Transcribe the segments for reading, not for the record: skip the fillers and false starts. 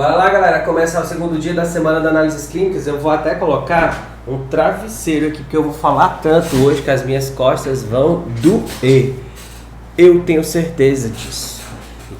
Bora lá, galera, começar o segundo dia da semana da análises clínicas. Eu vou até colocar um travesseiro aqui, porque eu vou falar tanto hoje que as minhas costas vão doer. Eu tenho certeza disso.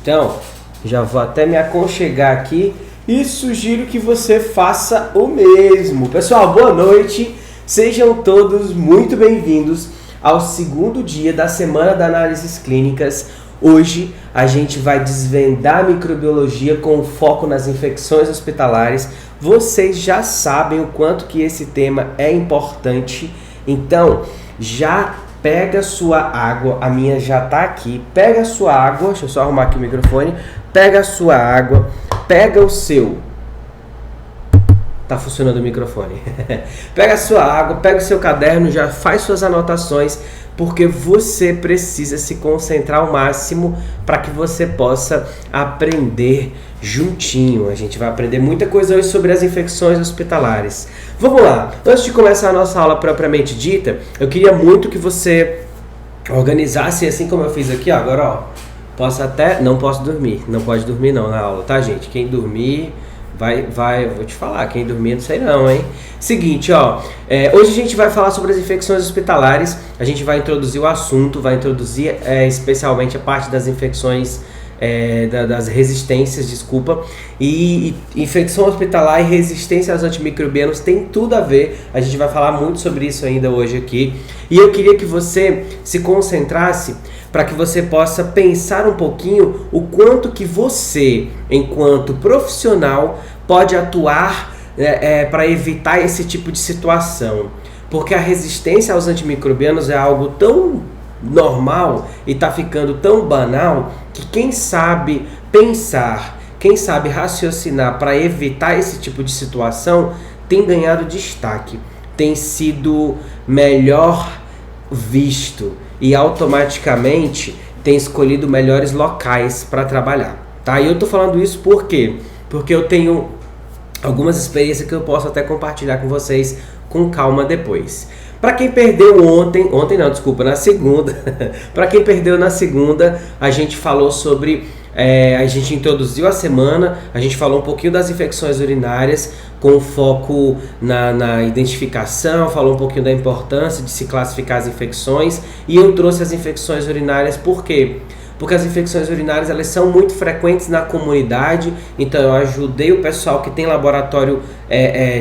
Então, já vou até me aconchegar aqui e sugiro que você faça o mesmo. Pessoal, boa noite. Sejam todos muito bem-vindos ao segundo dia da semana da análises clínicas. Hoje a gente vai desvendar a microbiologia com foco nas infecções hospitalares. Vocês já sabem o quanto que esse tema é importante, então já pega sua água, a minha já tá aqui, pega a sua água, deixa eu só arrumar aqui o microfone, pega a sua água, pega o seu... Tá funcionando o microfone. Pega a sua água, pega o seu caderno, já faz suas anotações, porque você precisa se concentrar ao máximo para que você possa aprender juntinho. A gente vai aprender muita coisa hoje sobre as infecções hospitalares. Vamos lá! Antes de começar a nossa aula propriamente dita, eu queria muito que você organizasse, assim como eu fiz aqui, ó, agora, ó. Não posso dormir, não pode dormir não na aula, tá, gente? Quem dormir... Vai, eu vou te falar, quem dormir não sei não, hein? Seguinte, ó, hoje a gente vai falar sobre as infecções hospitalares, a gente vai introduzir o assunto, vai introduzir especialmente a parte das infecções, das resistências, e infecção hospitalar e resistência aos antimicrobianos tem tudo a ver, a gente vai falar muito sobre isso ainda hoje aqui, e eu queria que você se concentrasse para que você possa pensar um pouquinho o quanto que você, enquanto profissional, pode atuar para evitar esse tipo de situação. Porque a resistência aos antimicrobianos é algo tão normal e está ficando tão banal que quem sabe pensar, quem sabe raciocinar para evitar esse tipo de situação tem ganhado destaque, tem sido melhor visto e automaticamente tem escolhido melhores locais para trabalhar, tá? E eu tô falando isso por quê? Porque eu tenho algumas experiências que eu posso até compartilhar com vocês com calma depois. Para quem perdeu na segunda, para quem perdeu na segunda, a gente falou sobre, a gente introduziu a semana, a gente falou um pouquinho das infecções urinárias, com foco na identificação, falou um pouquinho da importância de se classificar as infecções, e eu trouxe as infecções urinárias, por quê? Porque as infecções urinárias elas são muito frequentes na comunidade, então eu ajudei o pessoal que tem laboratório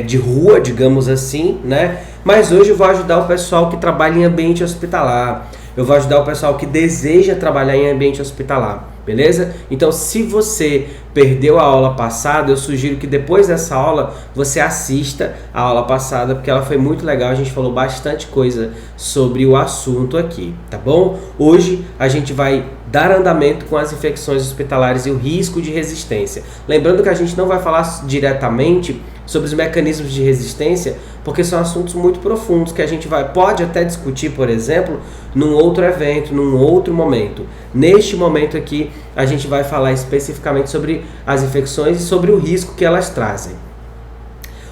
de rua, digamos assim, né? Mas hoje eu vou ajudar o pessoal que trabalha em ambiente hospitalar, eu vou ajudar o pessoal que deseja trabalhar em ambiente hospitalar, beleza? Então, se você perdeu a aula passada, eu sugiro que depois dessa aula você assista a aula passada, porque ela foi muito legal, a gente falou bastante coisa sobre o assunto aqui, tá bom? Hoje a gente vai dar andamento com as infecções hospitalares e o risco de resistência. Lembrando que a gente não vai falar diretamente sobre os mecanismos de resistência, porque são assuntos muito profundos que a gente pode até discutir, por exemplo, num outro evento, num outro momento. Neste momento aqui, a gente vai falar especificamente sobre as infecções e sobre o risco que elas trazem.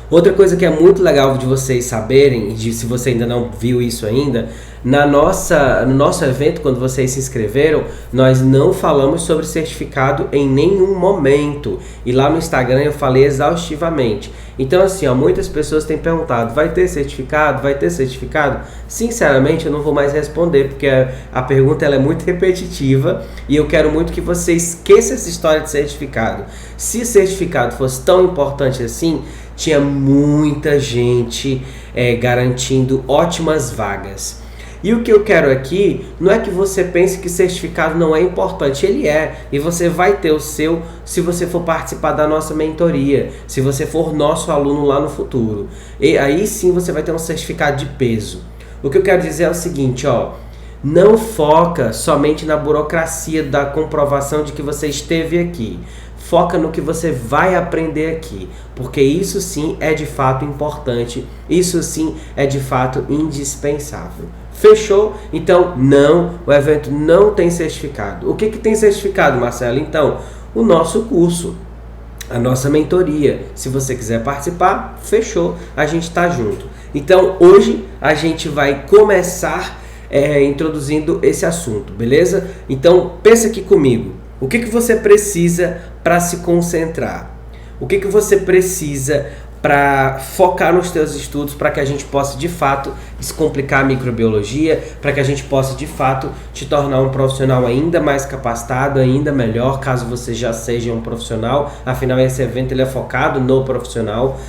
Outra coisa que é muito legal de vocês saberem, se você ainda não viu isso ainda, no nosso evento, quando vocês se inscreveram, nós não falamos sobre certificado em nenhum momento. E lá no Instagram eu falei exaustivamente. Então assim, muitas pessoas têm perguntado, vai ter certificado? Vai ter certificado? Sinceramente eu não vou mais responder, porque a pergunta ela é muito repetitiva e eu quero muito que você esqueça essa história de certificado. Se certificado fosse tão importante assim, tinha muita gente garantindo ótimas vagas. E o que eu quero aqui não é que você pense que certificado não é importante, ele é, e você vai ter o seu se você for participar da nossa mentoria, se você for nosso aluno lá no futuro. E aí sim você vai ter um certificado de peso. O que eu quero dizer é o seguinte, não foca somente na burocracia da comprovação de que você esteve aqui. Foca no que você vai aprender aqui, porque isso sim é de fato importante, isso sim é de fato indispensável. Fechou? Então, o evento não tem certificado. O que tem certificado, Marcelo? Então, o nosso curso, a nossa mentoria. Se você quiser participar, fechou, a gente está junto. Então, hoje a gente vai começar introduzindo esse assunto, beleza? Então, pensa aqui comigo. O que você precisa para se concentrar? O que você precisa para focar nos teus estudos, para que a gente possa de fato descomplicar a microbiologia, para que a gente possa de fato te tornar um profissional ainda mais capacitado, ainda melhor, caso você já seja um profissional. Afinal, esse evento ele é focado no profissional.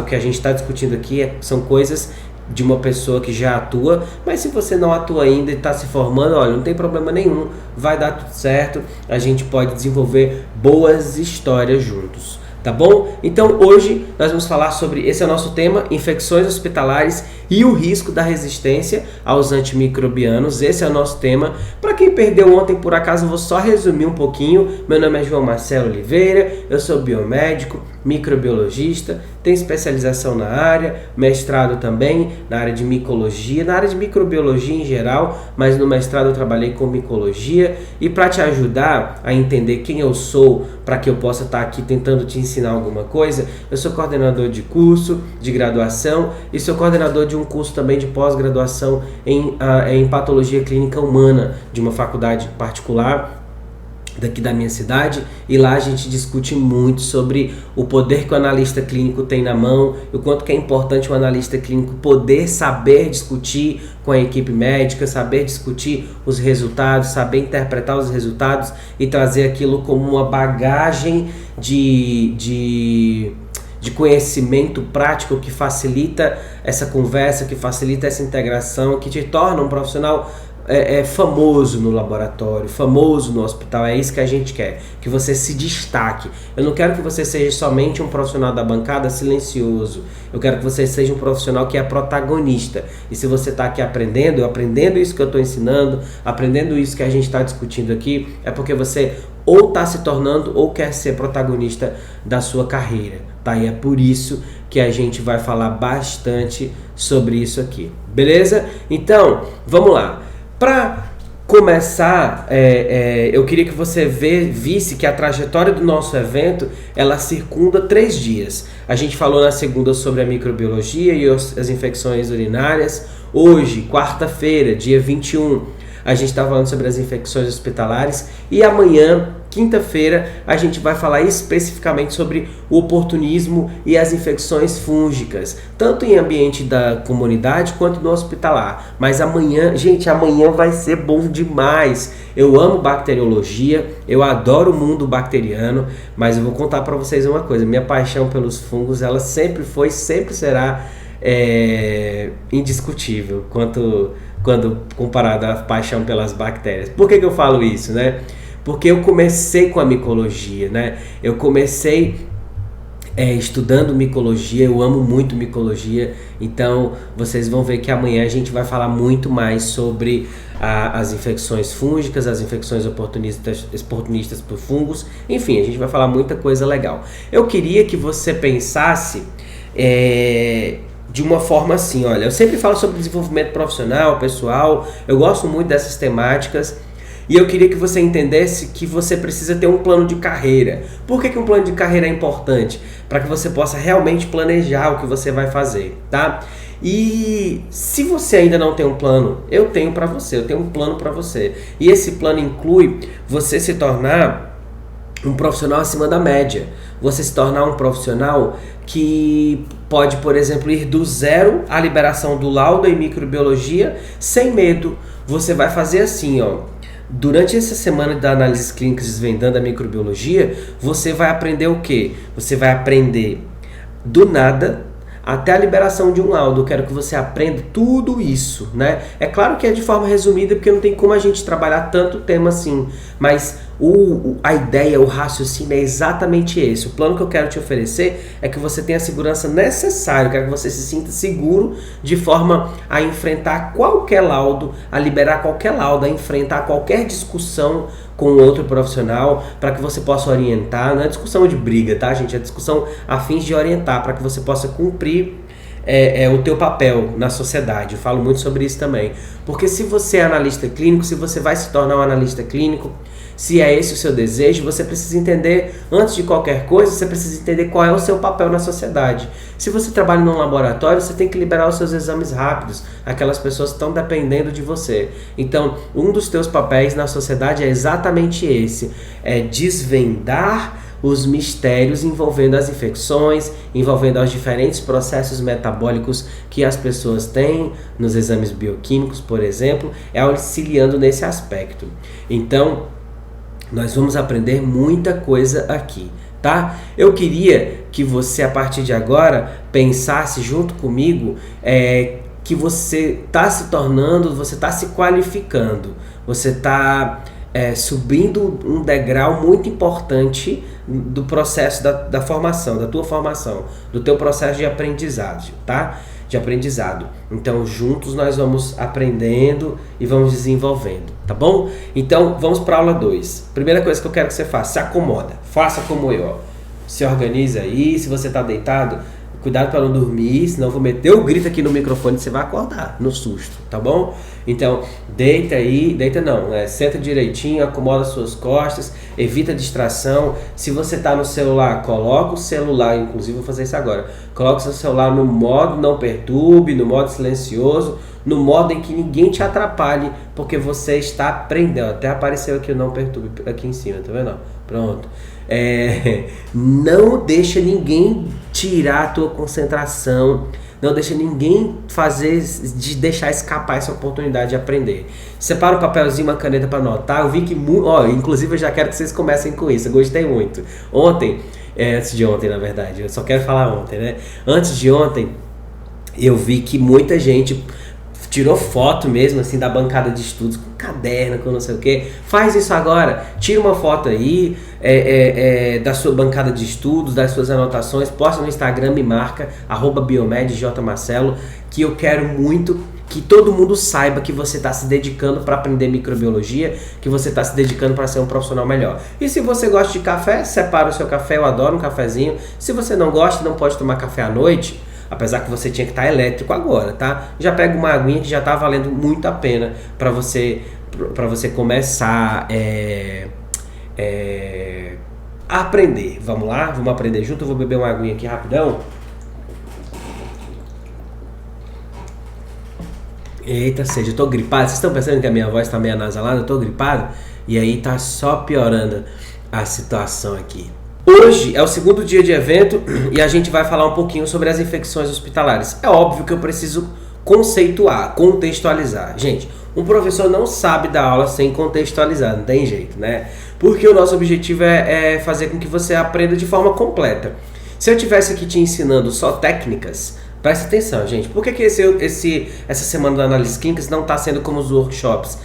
O que a gente está discutindo aqui são coisas de uma pessoa que já atua, mas se você não atua ainda e está se formando, olha, não tem problema nenhum, vai dar tudo certo, a gente pode desenvolver boas histórias juntos. Tá bom? Então hoje nós vamos falar sobre, esse é o nosso tema, infecções hospitalares e o risco da resistência aos antimicrobianos. Esse é o nosso tema. Para quem perdeu ontem, por acaso, eu vou só resumir um pouquinho. Meu nome é João Marcelo Oliveira, eu sou biomédico, microbiologista, tenho especialização na área, mestrado também na área de micologia, na área de microbiologia em geral, mas no mestrado eu trabalhei com micologia. E para te ajudar a entender quem eu sou, para que eu possa estar aqui tentando te ensinar alguma coisa, eu sou coordenador de curso de graduação e sou coordenador de um curso também de pós-graduação em patologia clínica humana de uma faculdade particular daqui da minha cidade, e lá a gente discute muito sobre o poder que o analista clínico tem na mão, o quanto que é importante o analista clínico poder saber discutir com a equipe médica, saber discutir os resultados, saber interpretar os resultados e trazer aquilo como uma bagagem de conhecimento prático que facilita essa conversa, que facilita essa integração, que te torna um profissional famoso no laboratório, famoso no hospital. É isso que a gente quer, que você se destaque. Eu não quero que você seja somente um profissional da bancada silencioso, eu quero que você seja um profissional que é protagonista. E se você está aqui aprendendo isso que eu estou ensinando, aprendendo isso que a gente está discutindo aqui, é porque você ou está se tornando ou quer ser protagonista da sua carreira, tá? E é por isso que a gente vai falar bastante sobre isso aqui, beleza? Então, vamos lá. Para começar, eu queria que você visse que a trajetória do nosso evento, ela circunda 3 dias. A gente falou na segunda sobre a microbiologia e as infecções urinárias. Hoje, quarta-feira, dia 21, a gente está falando sobre as infecções hospitalares. E amanhã, quinta-feira, a gente vai falar especificamente sobre o oportunismo e as infecções fúngicas, tanto em ambiente da comunidade quanto no hospitalar. Mas amanhã, gente, amanhã vai ser bom demais. Eu amo bacteriologia, eu adoro o mundo bacteriano, mas eu vou contar para vocês uma coisa, minha paixão pelos fungos, ela sempre foi, sempre será indiscutível quando comparado à paixão pelas bactérias. Por que eu falo isso, né? Porque eu comecei com a micologia, né? Eu comecei estudando micologia, eu amo muito micologia, então vocês vão ver que amanhã a gente vai falar muito mais sobre as infecções fúngicas, as infecções oportunistas por fungos, enfim, a gente vai falar muita coisa legal. Eu queria que você pensasse de uma forma assim, olha, eu sempre falo sobre desenvolvimento profissional, pessoal, eu gosto muito dessas temáticas. E eu queria que você entendesse que você precisa ter um plano de carreira. Por que um plano de carreira é importante? Para que você possa realmente planejar o que você vai fazer, tá? E se você ainda não tem um plano, eu tenho para você, eu tenho um plano para você. E esse plano inclui você se tornar um profissional acima da média. Você se tornar um profissional que pode, por exemplo, ir do zero à liberação do laudo em microbiologia sem medo. Você vai fazer assim, ó. Durante essa semana da análise clínica desvendando a microbiologia, você vai aprender o quê? Você vai aprender do nada até a liberação de um laudo. Eu quero que você aprenda tudo isso, né? É claro que é de forma resumida, porque não tem como a gente trabalhar tanto tema assim, mas a ideia, o raciocínio é exatamente esse. O plano que eu quero te oferecer é que você tenha a segurança necessária, eu quero que você se sinta seguro de forma a enfrentar qualquer laudo, a liberar qualquer laudo, a enfrentar qualquer discussão com outro profissional, para que você possa orientar. Não é discussão de briga, tá, gente? É discussão a fins de orientar, para que você possa cumprir o teu papel na sociedade. Eu falo muito sobre isso também. Porque se você é analista clínico, se você vai se tornar um analista clínico, se é esse o seu desejo, você precisa entender, antes de qualquer coisa, você precisa entender qual é o seu papel na sociedade. Se você trabalha num laboratório, você tem que liberar os seus exames rápidos, aquelas pessoas que estão dependendo de você. Então, um dos teus papéis na sociedade é exatamente esse, é desvendar os mistérios envolvendo as infecções, envolvendo os diferentes processos metabólicos que as pessoas têm nos exames bioquímicos, por exemplo, é auxiliando nesse aspecto. Então, nós vamos aprender muita coisa aqui, tá? Eu queria que você, a partir de agora, pensasse junto comigo que você está se tornando, você está se qualificando, você está subindo um degrau muito importante do processo da formação, da tua formação, do teu processo de aprendizado, tá? De aprendizado. Então, juntos nós vamos aprendendo e vamos desenvolvendo, tá bom? Então, vamos para a aula 2. Primeira coisa que eu quero que você faça, se acomoda, faça como eu, ó. Se organiza aí, se você está deitado, cuidado para não dormir, senão eu vou meter o grito aqui no microfone e você vai acordar no susto, tá bom? Então, deita aí, senta direitinho, acomoda suas costas, evita distração. Se você tá no celular, coloca o celular, inclusive vou fazer isso agora, coloca o seu celular no modo não perturbe, no modo silencioso, no modo em que ninguém te atrapalhe, porque você está aprendendo. Até apareceu aqui o não perturbe aqui em cima, tá vendo? Pronto. Não deixa ninguém tirar a tua concentração, não deixa ninguém deixar escapar essa oportunidade de aprender. Separa um papelzinho, uma caneta para anotar. Eu vi que, inclusive eu já quero que vocês comecem com isso, eu gostei muito. Antes de ontem na verdade, eu só quero falar ontem, né? Antes de ontem, eu vi que muita gente tirou foto mesmo, assim, da bancada de estudos, com caderno, com não sei o que. Faz isso agora. Tira uma foto aí da sua bancada de estudos, das suas anotações, posta no Instagram, me marca, @biomedjmarcelo, que eu quero muito que todo mundo saiba que você está se dedicando para aprender microbiologia, que você está se dedicando para ser um profissional melhor. E se você gosta de café, separa o seu café, eu adoro um cafezinho. Se você não gosta, não pode tomar café à noite, apesar que você tinha que estar elétrico agora, tá? Já pega uma aguinha que já tá valendo muito a pena para você começar a aprender. Vamos lá? Vamos aprender junto? Eu vou beber uma aguinha aqui rapidão. Eita, eu tô gripado. Vocês estão pensando que a minha voz tá meio anasalada? Eu tô gripado e aí tá só piorando a situação aqui. Hoje é o segundo dia de evento e a gente vai falar um pouquinho sobre as infecções hospitalares. É óbvio que eu preciso contextualizar. Gente, um professor não sabe dar aula sem contextualizar, não tem jeito, né? Porque o nosso objetivo é fazer com que você aprenda de forma completa. Se eu tivesse aqui te ensinando só técnicas, presta atenção, gente. Por que essa semana da análise clínica não está sendo como os workshops?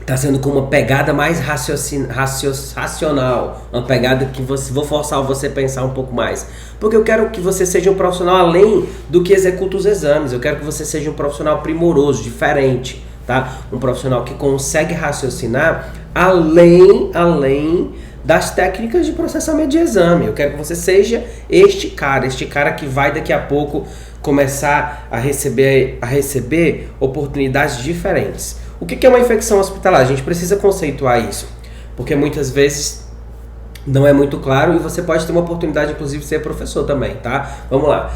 Está sendo com uma pegada mais racional, uma pegada que vou forçar você a pensar um pouco mais. Porque eu quero que você seja um profissional além do que executa os exames. Eu quero que você seja um profissional primoroso, diferente, tá? Um profissional que consegue raciocinar além das técnicas de processamento de exame. Eu quero que você seja este cara que vai daqui a pouco começar a receber oportunidades diferentes. O que é uma infecção hospitalar? A gente precisa conceituar isso, porque muitas vezes não é muito claro e você pode ter uma oportunidade, inclusive, de ser professor também, tá? Vamos lá.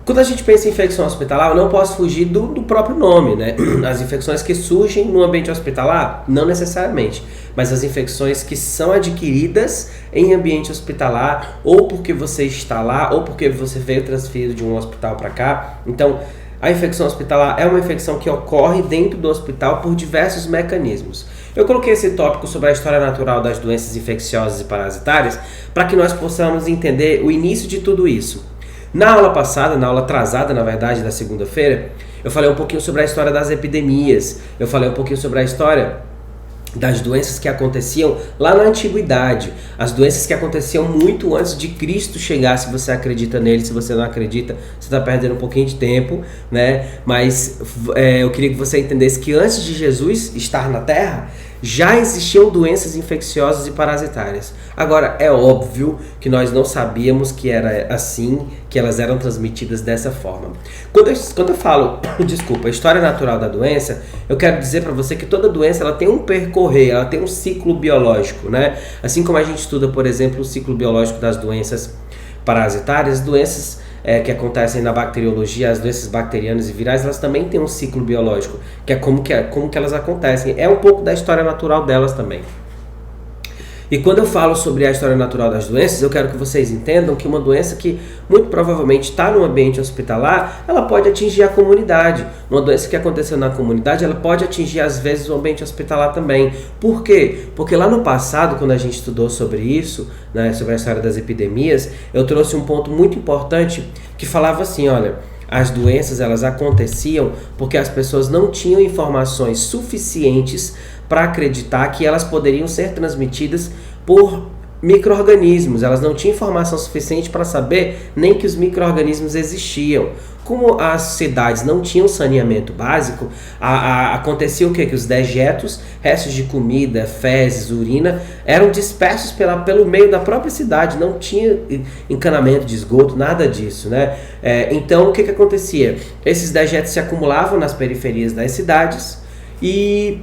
Quando a gente pensa em infecção hospitalar, eu não posso fugir do próprio nome, né? As infecções que surgem no ambiente hospitalar, não necessariamente, mas as infecções que são adquiridas em ambiente hospitalar, ou porque você está lá, ou porque você veio transferido de um hospital para cá. Então, a infecção hospitalar é uma infecção que ocorre dentro do hospital por diversos mecanismos. Eu coloquei esse tópico sobre a história natural das doenças infecciosas e parasitárias para que nós possamos entender o início de tudo isso. Na aula passada, na aula atrasada, na verdade, da segunda-feira, eu falei um pouquinho sobre a história das epidemias, eu falei um pouquinho sobre a história das doenças que aconteciam lá na antiguidade, as doenças que aconteciam muito antes de Cristo chegar. Se você acredita nele, se você não acredita, você está perdendo um pouquinho de tempo, né? Mas eu queria que você entendesse que antes de Jesus estar na Terra, já existiam doenças infecciosas e parasitárias. Agora, é óbvio que nós não sabíamos que era assim, que elas eram transmitidas dessa forma. Quando eu falo, a história natural da doença, eu quero dizer para você que toda doença ela tem um percorrer, ela tem um ciclo biológico, né? Assim como a gente estuda, por exemplo, o ciclo biológico das doenças parasitárias, doenças que acontecem na bacteriologia, as doenças bacterianas e virais, elas também têm um ciclo biológico, que é como que elas acontecem. É um pouco da história natural delas também. E quando eu falo sobre a história natural das doenças, eu quero que vocês entendam que uma doença que muito provavelmente está no ambiente hospitalar, ela pode atingir a comunidade. Uma doença que aconteceu na comunidade, ela pode atingir às vezes o ambiente hospitalar também. Por quê? Porque lá no passado, quando a gente estudou sobre isso, né, sobre a história das epidemias, eu trouxe um ponto muito importante que falava assim, olha, as doenças elas aconteciam porque as pessoas não tinham informações suficientes para acreditar que elas poderiam ser transmitidas por micro-organismos. Elas não tinham informação suficiente para saber nem que os micro-organismos existiam. Como as cidades não tinham saneamento básico, acontecia o quê? Que os dejetos, restos de comida, fezes, urina, eram dispersos pelo meio da própria cidade. Não tinha encanamento de esgoto, nada disso, né? Então, o que acontecia? Esses dejetos se acumulavam nas periferias das cidades e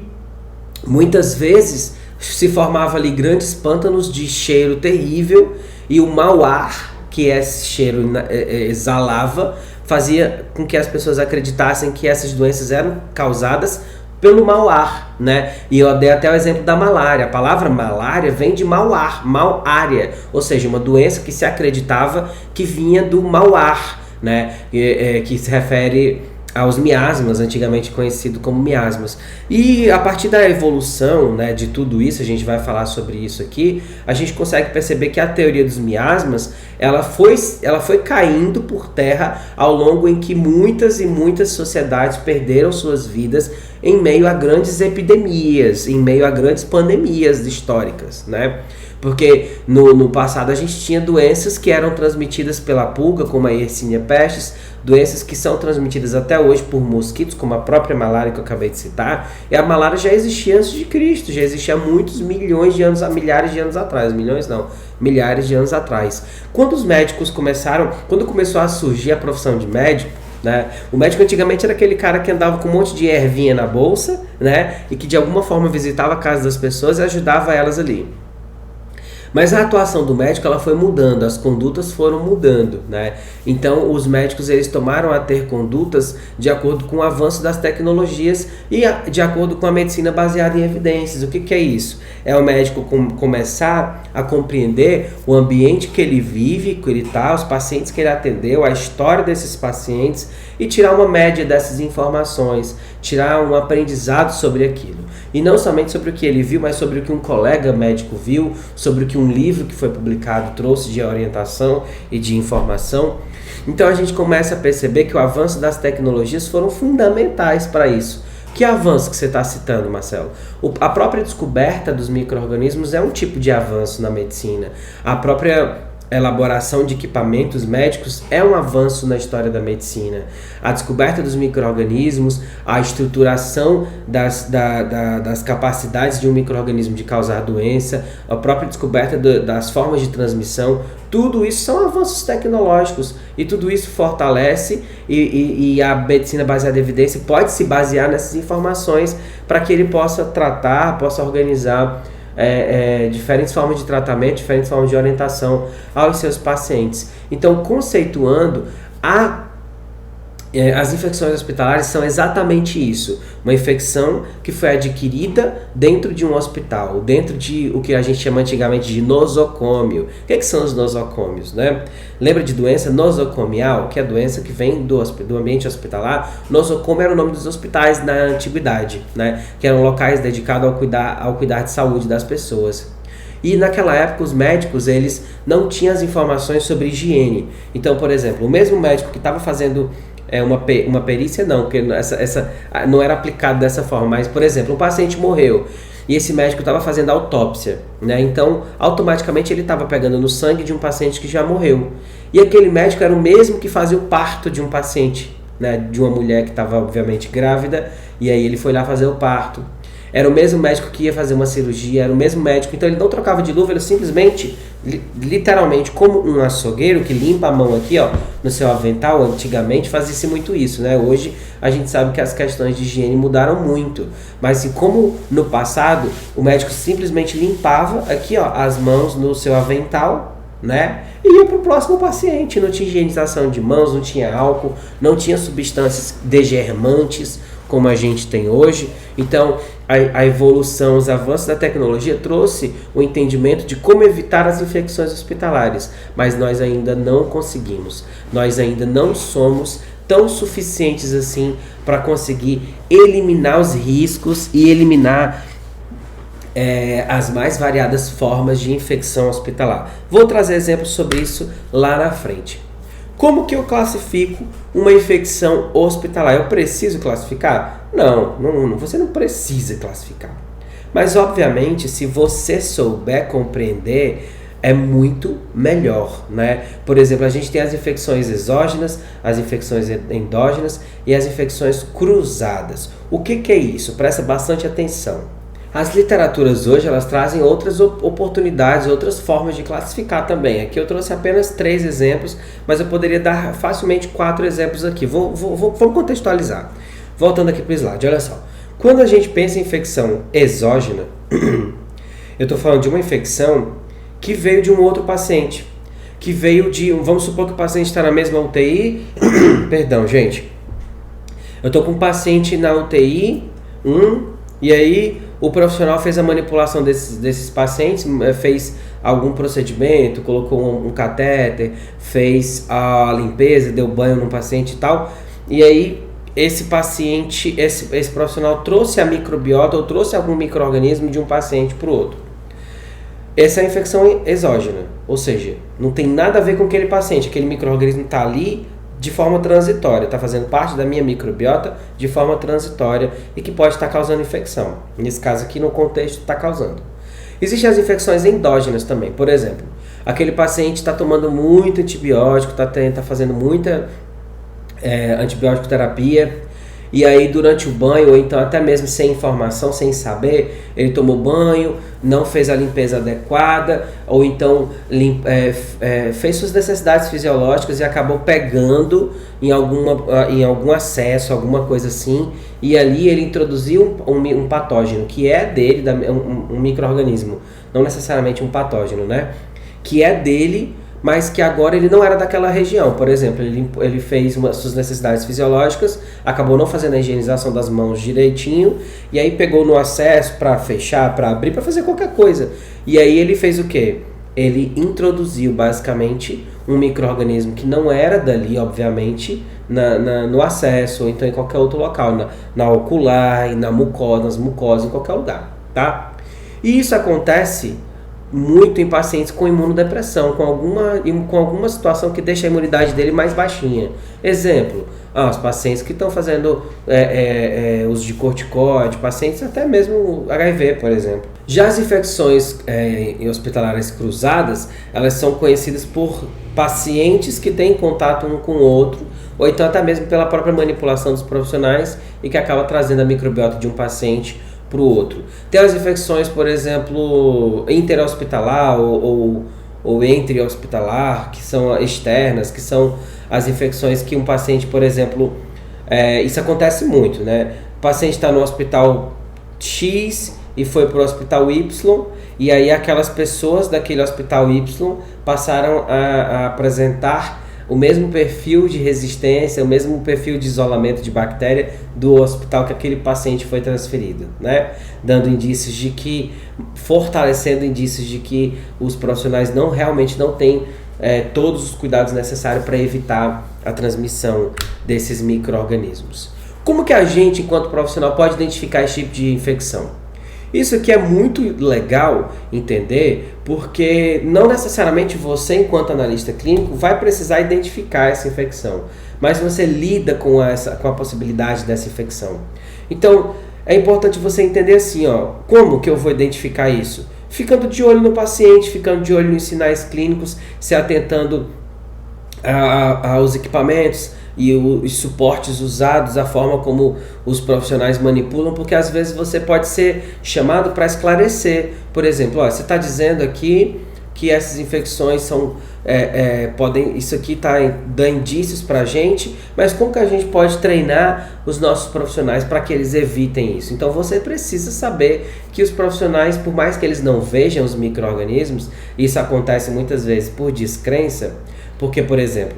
muitas vezes se formava ali grandes pântanos de cheiro terrível e o mau ar que esse cheiro exalava fazia com que as pessoas acreditassem que essas doenças eram causadas pelo mau ar, né? E eu dei até o exemplo da malária. A palavra malária vem de mau ar, malária, ou seja, uma doença que se acreditava que vinha do mau ar, né? Que se refere aos miasmas, antigamente conhecido como miasmas. E a partir da evolução, né, de tudo isso, a gente vai falar sobre isso aqui, a gente consegue perceber que a teoria dos miasmas, ela foi caindo por terra ao longo em que muitas e muitas sociedades perderam suas vidas em meio a grandes epidemias, em meio a grandes pandemias históricas, né? Porque no passado a gente tinha doenças que eram transmitidas pela pulga, como a Yersinia pestis, doenças que são transmitidas até hoje por mosquitos, como a própria malária que eu acabei de citar. E a malária já existia antes de Cristo, já existia há muitos milhões de anos, há milhares de anos atrás. Milhões não, milhares de anos atrás. Quando os médicos quando começou a surgir a profissão de médico, né? O médico antigamente era aquele cara que andava com um monte de ervinha na bolsa, né? E que de alguma forma visitava a casa das pessoas e ajudava elas ali. Mas a atuação do médico ela foi mudando, as condutas foram mudando, né? Então os médicos eles tomaram a ter condutas de acordo com o avanço das tecnologias e de acordo com a medicina baseada em evidências. O que é isso? É o médico começar a compreender o ambiente que ele vive, que ele está, os pacientes que ele atendeu, a história desses pacientes e tirar uma média dessas informações, tirar um aprendizado sobre aquilo. E não somente sobre o que ele viu, mas sobre o que um colega médico viu, sobre o que um livro que foi publicado trouxe de orientação e de informação. Então a gente começa a perceber que o avanço das tecnologias foram fundamentais para isso. Que avanço que você está citando, Marcelo? A própria descoberta dos micro-organismos é um tipo de avanço na medicina. A própria elaboração de equipamentos médicos é um avanço na história da medicina. A descoberta dos micro-organismos, a estruturação das capacidades de um micro-organismo de causar doença, a própria descoberta das formas de transmissão, tudo isso são avanços tecnológicos e tudo isso fortalece e a medicina baseada em evidência pode se basear nessas informações para que ele possa tratar, possa organizar diferentes formas de tratamento, diferentes formas de orientação aos seus pacientes. Então, conceituando, as infecções hospitalares são exatamente isso, uma infecção que foi adquirida dentro de um hospital, dentro de o que a gente chama antigamente de nosocômio. O que são os nosocômios, né? Lembra de doença nosocomial, que é a doença que vem do ambiente hospitalar? Nosocômio era o nome dos hospitais na antiguidade, né? Que eram locais dedicados ao cuidar de saúde das pessoas. E naquela época os médicos eles não tinham as informações sobre higiene. Então, por exemplo, o mesmo médico que estava fazendo uma perícia, não, porque essa não era aplicado dessa forma, mas, por exemplo, um paciente morreu e esse médico estava fazendo autópsia, né? Então, automaticamente ele estava pegando no sangue de um paciente que já morreu. E aquele médico era o mesmo que fazia o parto de um paciente, né? De uma mulher que estava, obviamente, grávida, e aí ele foi lá fazer o parto. Era o mesmo médico que ia fazer uma cirurgia, era o mesmo médico, então ele não trocava de luva, ele simplesmente, literalmente, como um açougueiro que limpa a mão aqui, ó, no seu avental, antigamente fazia-se muito isso, né? Hoje a gente sabe que as questões de higiene mudaram muito, mas assim, como no passado, o médico simplesmente limpava aqui, ó, as mãos no seu avental, né? E ia para o próximo paciente, não tinha higienização de mãos, não tinha álcool, não tinha substâncias degermantes, como a gente tem hoje. Então, a evolução, os avanços da tecnologia trouxe o entendimento de como evitar as infecções hospitalares, mas nós ainda não conseguimos. Nós ainda não somos tão suficientes assim para conseguir eliminar os riscos e eliminar as mais variadas formas de infecção hospitalar. Vou trazer exemplos sobre isso lá na frente. Como que eu classifico uma infecção hospitalar? Eu preciso classificar? Não, você não precisa classificar. Mas, obviamente, se você souber compreender, é muito melhor, né? Por exemplo, a gente tem as infecções exógenas, as infecções endógenas e as infecções cruzadas. O que é isso? Presta bastante atenção. As literaturas hoje, elas trazem outras oportunidades, outras formas de classificar também. Aqui eu trouxe apenas 3 exemplos, mas eu poderia dar facilmente 4 exemplos aqui. Vamos contextualizar. Voltando aqui para o slide, olha só. Quando a gente pensa em infecção exógena, eu estou falando de uma infecção que veio de um outro paciente. Que veio de... Vamos supor que o paciente está na mesma UTI. Perdão, gente. Eu estou com um paciente na UTI, e aí o profissional fez a manipulação desses pacientes, fez algum procedimento, colocou um catéter, fez a limpeza, deu banho no paciente e tal. E aí esse paciente, esse profissional trouxe a microbiota ou trouxe algum micro-organismo de um paciente para o outro. Essa é a infecção exógena, ou seja, não tem nada a ver com aquele paciente, aquele micro-organismo está ali de forma transitória, está fazendo parte da minha microbiota de forma transitória e que pode estar causando infecção. Nesse caso aqui, no contexto, está causando. Existem as infecções endógenas também. Por exemplo, aquele paciente está tomando muito antibiótico, está fazendo muita antibiótico terapia, e aí durante o banho, ou então até mesmo sem informação, sem saber, ele tomou banho, não fez a limpeza adequada, ou então fez suas necessidades fisiológicas e acabou pegando em algum acesso, alguma coisa assim, e ali ele introduziu um patógeno, que é dele, um micro-organismo, não necessariamente um patógeno, né? Que é dele, mas que agora ele não era daquela região. Por exemplo, ele fez suas necessidades fisiológicas, acabou não fazendo a higienização das mãos direitinho, e aí pegou no acesso para fechar, para abrir, para fazer qualquer coisa. E aí ele fez o quê? Ele introduziu basicamente um micro-organismo que não era dali, obviamente, no acesso, ou então em qualquer outro local, na ocular, nas mucosas, em qualquer lugar, tá? E isso acontece muito em pacientes com imunodepressão, com alguma situação que deixa a imunidade dele mais baixinha. Exemplo, os pacientes que estão fazendo uso de corticoide, pacientes até mesmo HIV, por exemplo. Já as infecções hospitalares cruzadas, elas são conhecidas por pacientes que têm contato um com o outro, ou então até mesmo pela própria manipulação dos profissionais e que acaba trazendo a microbiota de um paciente para o outro. Tem as infecções, por exemplo, interhospitalar ou entre-hospitalar, que são externas, que são as infecções que um paciente, por exemplo, isso acontece muito, né? O paciente está no hospital X e foi para o hospital Y, e aí aquelas pessoas daquele hospital Y passaram a apresentar o mesmo perfil de resistência, o mesmo perfil de isolamento de bactéria do hospital que aquele paciente foi transferido, né? Dando indícios de que, fortalecendo indícios de que os profissionais realmente não têm todos os cuidados necessários para evitar a transmissão desses micro-organismos. Como que a gente, enquanto profissional, pode identificar esse tipo de infecção? Isso aqui é muito legal entender, porque não necessariamente você, enquanto analista clínico, vai precisar identificar essa infecção, mas você lida com a possibilidade dessa infecção. Então, é importante você entender assim, como que eu vou identificar isso? Ficando de olho no paciente, ficando de olho nos sinais clínicos, se atentando aos equipamentos e os suportes usados, a forma como os profissionais manipulam, porque às vezes você pode ser chamado para esclarecer. Por exemplo, você está dizendo aqui que essas infecções são isso aqui está dando indícios para a gente, mas como que a gente pode treinar os nossos profissionais para que eles evitem isso? Então você precisa saber que os profissionais, por mais que eles não vejam os micro-organismos, isso acontece muitas vezes por descrença, porque, por exemplo,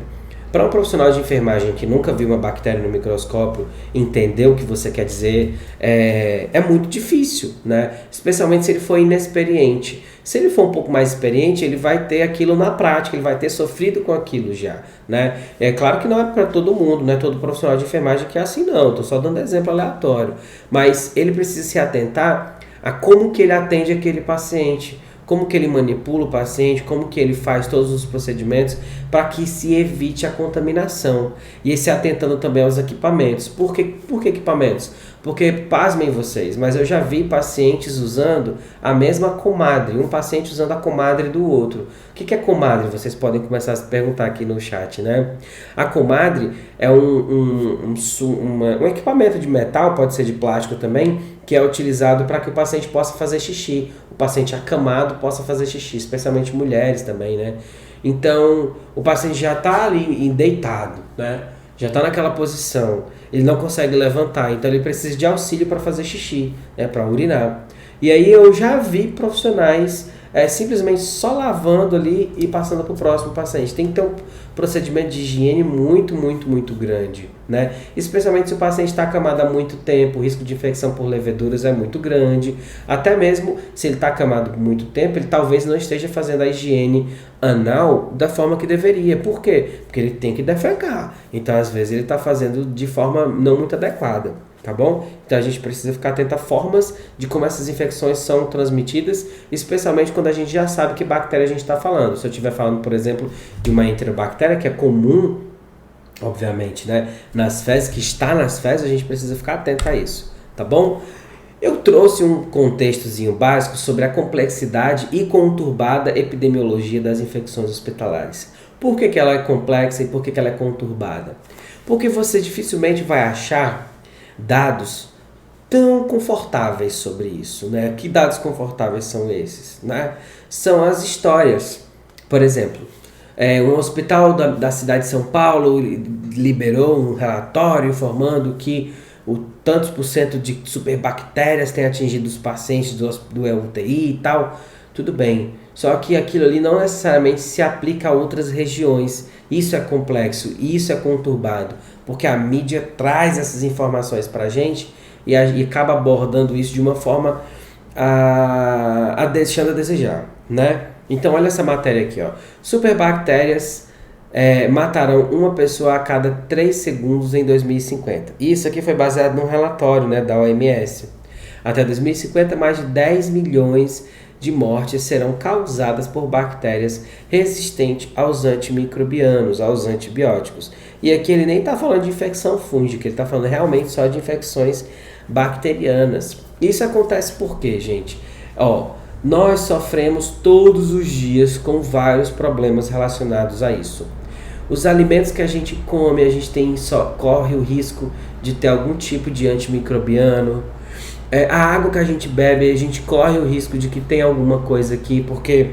Para um profissional de enfermagem que nunca viu uma bactéria no microscópio entender o que você quer dizer, é muito difícil, né? Especialmente se ele for inexperiente. Se ele for um pouco mais experiente, ele vai ter aquilo na prática, ele vai ter sofrido com aquilo já, né? É claro que não é para todo mundo, não é todo profissional de enfermagem que é assim não, estou só dando exemplo aleatório. Mas ele precisa se atentar a como que ele atende aquele paciente, como que ele manipula o paciente, como que ele faz todos os procedimentos para que se evite a contaminação. E se atentando também aos equipamentos. Por que equipamentos? Porque, pasmem vocês, mas eu já vi pacientes usando a mesma comadre, um paciente usando a comadre do outro. O que é comadre? Vocês podem começar a se perguntar aqui no chat, né? A comadre é um equipamento de metal, pode ser de plástico também, que é utilizado para que o paciente possa fazer xixi, o paciente acamado possa fazer xixi, especialmente mulheres também, né? Então, o paciente já está ali deitado, né? Já está naquela posição, ele não consegue levantar, então ele precisa de auxílio para fazer xixi, né? Para urinar. E aí eu já vi profissionais simplesmente só lavando ali e passando para o próximo paciente. Tem que ter um procedimento de higiene muito, muito, muito grande, né? Especialmente se o paciente está acamado há muito tempo, o risco de infecção por leveduras é muito grande. Até mesmo se ele está acamado por muito tempo, ele talvez não esteja fazendo a higiene anal da forma que deveria. Por quê? Porque ele tem que defecar. Então, às vezes, ele está fazendo de forma não muito adequada. Tá bom? Então a gente precisa ficar atento a formas de como essas infecções são transmitidas, especialmente quando a gente já sabe que bactéria a gente está falando. Se eu estiver falando, por exemplo, de uma enterobactéria, que é comum, obviamente, né, nas fezes, que está nas fezes, a gente precisa ficar atento a isso, tá bom? Eu trouxe um contextozinho básico sobre a complexidade e conturbada epidemiologia das infecções hospitalares. Por que ela é complexa e por que ela é conturbada? Porque você dificilmente vai achar dados tão confortáveis sobre isso, né? Que dados confortáveis são esses, né? São as histórias. Por exemplo, um hospital da cidade de São Paulo liberou um relatório informando que o tantos por cento de superbactérias tem atingido os pacientes do UTI e tal. Tudo bem, só que aquilo ali não necessariamente se aplica a outras regiões. Isso é complexo, isso é conturbado, porque a mídia traz essas informações para a gente e acaba abordando isso de uma forma deixando a desejar, né? Então olha essa matéria aqui, ó. Superbactérias matarão uma pessoa a cada 3 segundos em 2050. Isso aqui foi baseado num relatório, né, da OMS. Até 2050, mais de 10 milhões de mortes serão causadas por bactérias resistentes aos antimicrobianos, aos antibióticos. E aqui ele nem está falando de infecção fúngica, ele está falando realmente só de infecções bacterianas. Isso acontece por quê, gente? Nós sofremos todos os dias com vários problemas relacionados a isso. Os alimentos que a gente come, a gente corre o risco de ter algum tipo de antimicrobiano. A água que a gente bebe, a gente corre o risco de que tem alguma coisa aqui, porque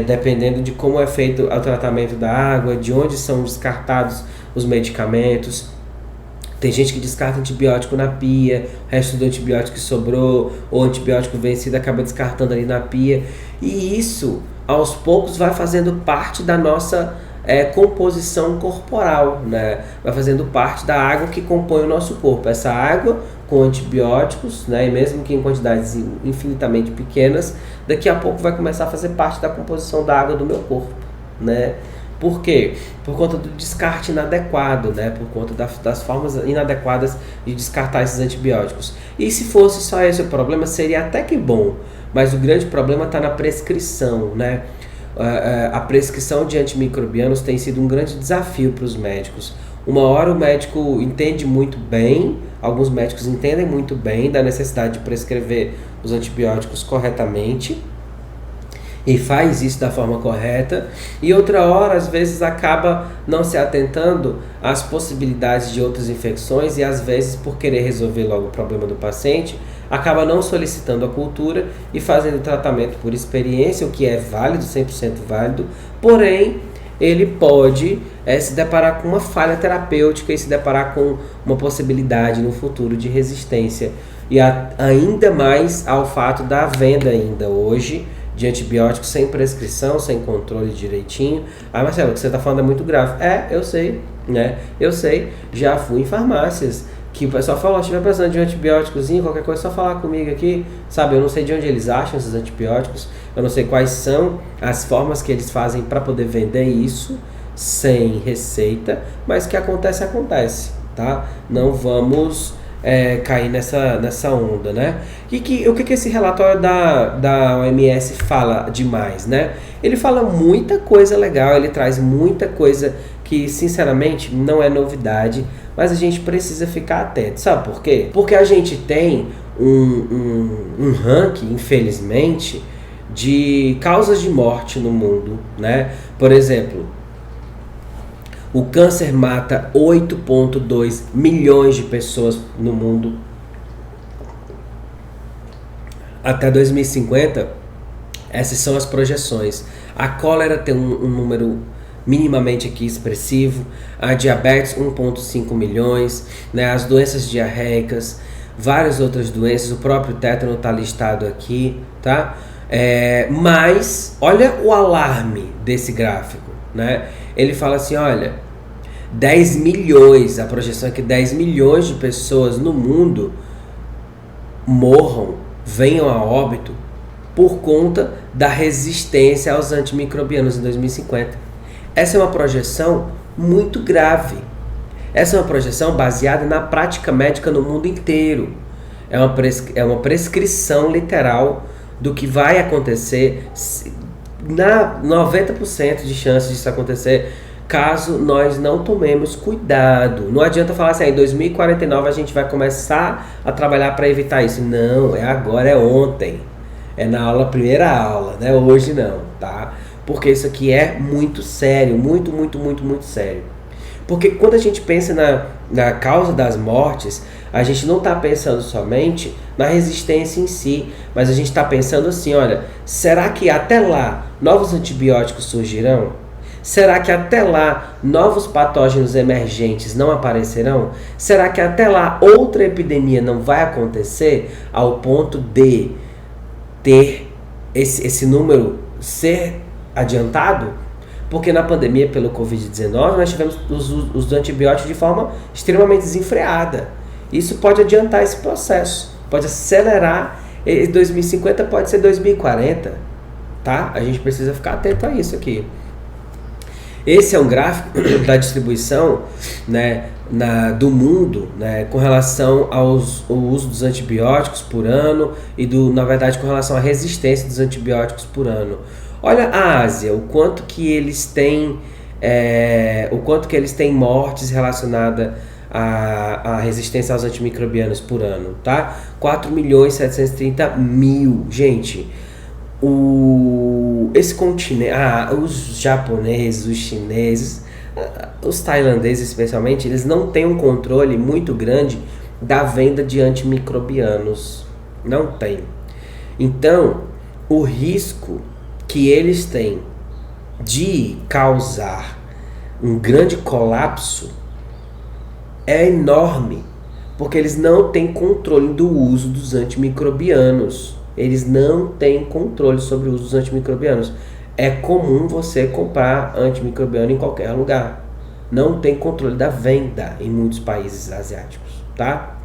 dependendo de como é feito o tratamento da água, de onde são descartados os medicamentos. Tem gente que descarta antibiótico na pia, o resto do antibiótico que sobrou, ou antibiótico vencido acaba descartando ali na pia. E isso, aos poucos, vai fazendo parte da nossa composição corporal, né? Vai fazendo parte da água que compõe o nosso corpo. Essa água com antibióticos, né? E mesmo que em quantidades infinitamente pequenas, daqui a pouco vai começar a fazer parte da composição da água do meu corpo, né? Por quê? Por conta do descarte inadequado, né? Por conta das formas inadequadas de descartar esses antibióticos. E se fosse só esse o problema, seria até que bom, mas o grande problema está na prescrição, né? A prescrição de antimicrobianos tem sido um grande desafio para os médicos. Uma hora o médico entende muito bem, alguns médicos entendem muito bem da necessidade de prescrever os antibióticos corretamente e faz isso da forma correta, e outra hora às vezes acaba não se atentando às possibilidades de outras infecções e às vezes por querer resolver logo o problema do paciente, acaba não solicitando a cultura e fazendo o tratamento por experiência, o que é válido, 100% válido, porém ele pode se deparar com uma falha terapêutica e se deparar com uma possibilidade no futuro de resistência. E ainda mais ao fato da venda ainda hoje de antibióticos sem prescrição, sem controle direitinho. Ah, Marcelo, o que você está falando é muito grave. Eu sei, né? Eu sei, já fui em farmácias que o pessoal falou, se estiver precisando de um antibióticozinho, qualquer coisa, é só falar comigo aqui, sabe? Eu não sei de onde eles acham esses antibióticos, eu não sei quais são as formas que eles fazem para poder vender isso sem receita, mas que acontece, tá? Não vamos cair nessa onda, né? O que esse relatório da OMS fala demais, né? Ele fala muita coisa legal, ele traz muita coisa que, sinceramente, não é novidade, mas a gente precisa ficar atento. Sabe por quê? Porque a gente tem um ranking, infelizmente, de causas de morte no mundo, né? Por exemplo, o câncer mata 8,2 milhões de pessoas no mundo. Até 2050, essas são as projeções. A cólera tem um número minimamente aqui expressivo, a diabetes 1,5 milhões, né, as doenças diarreicas, várias outras doenças, o próprio tétano está listado aqui, tá? Mas olha o alarme desse gráfico, né? Ele fala assim, olha, 10 milhões, a projeção é que 10 milhões de pessoas no mundo morram, venham a óbito por conta da resistência aos antimicrobianos em 2050. Essa é uma projeção muito grave. Essa é uma projeção baseada na prática médica no mundo inteiro. É uma prescrição literal do que vai acontecer, na 90% de chances disso acontecer, caso nós não tomemos cuidado. Não adianta falar assim, em 2049 a gente vai começar a trabalhar para evitar isso. Não, é agora, é ontem. É na primeira aula, né? Hoje não, tá? Porque isso aqui é muito sério, muito sério. Porque quando a gente pensa na causa das mortes, a gente não está pensando somente na resistência em si, mas a gente está pensando assim, olha, será que até lá novos antibióticos surgirão? Será que até lá novos patógenos emergentes não aparecerão? Será que até lá outra epidemia não vai acontecer ao ponto de ter esse número ser adiantado? Porque na pandemia pelo Covid-19 nós tivemos os antibióticos de forma extremamente desenfreada. Isso pode adiantar esse processo, pode acelerar. 2050 pode ser 2040, tá? A gente precisa ficar atento a isso aqui. Esse é um gráfico da distribuição, né, do mundo, né, com relação ao uso dos antibióticos por ano e, na verdade, com relação à resistência dos antibióticos por ano. Olha a Ásia, o quanto que eles têm mortes relacionadas à resistência aos antimicrobianos por ano, tá? 4.730.000, gente. Esse continente, os japoneses, os chineses, os tailandeses especialmente, eles não têm um controle muito grande da venda de antimicrobianos. Não tem. Então, o risco que eles têm de causar um grande colapso é enorme, porque eles não têm controle do uso dos antimicrobianos. Eles não têm controle sobre o uso dos antimicrobianos. É comum você comprar antimicrobiano em qualquer lugar. Não tem controle da venda em muitos países asiáticos, tá?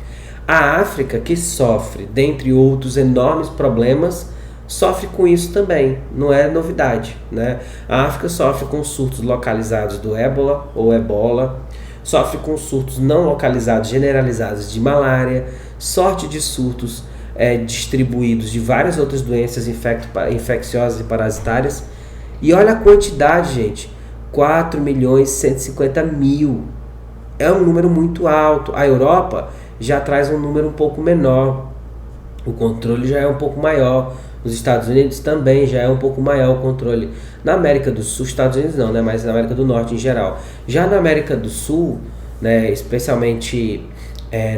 A África, que sofre, dentre outros enormes problemas, sofre com isso também. Não é novidade, né? A África sofre com surtos localizados do ébola ou ebola, sofre com surtos não localizados generalizados de malária, sorte de surtos distribuídos de várias outras doenças infecciosas e parasitárias. E olha a quantidade, gente, 4.150.000. É um número muito alto. A Europa já traz um número um pouco menor, o controle já é um pouco maior. Os Estados Unidos também já é um pouco maior o controle. Na América do Sul, Estados Unidos não, né, mas na América do Norte em geral. Já na América do Sul, né, especialmente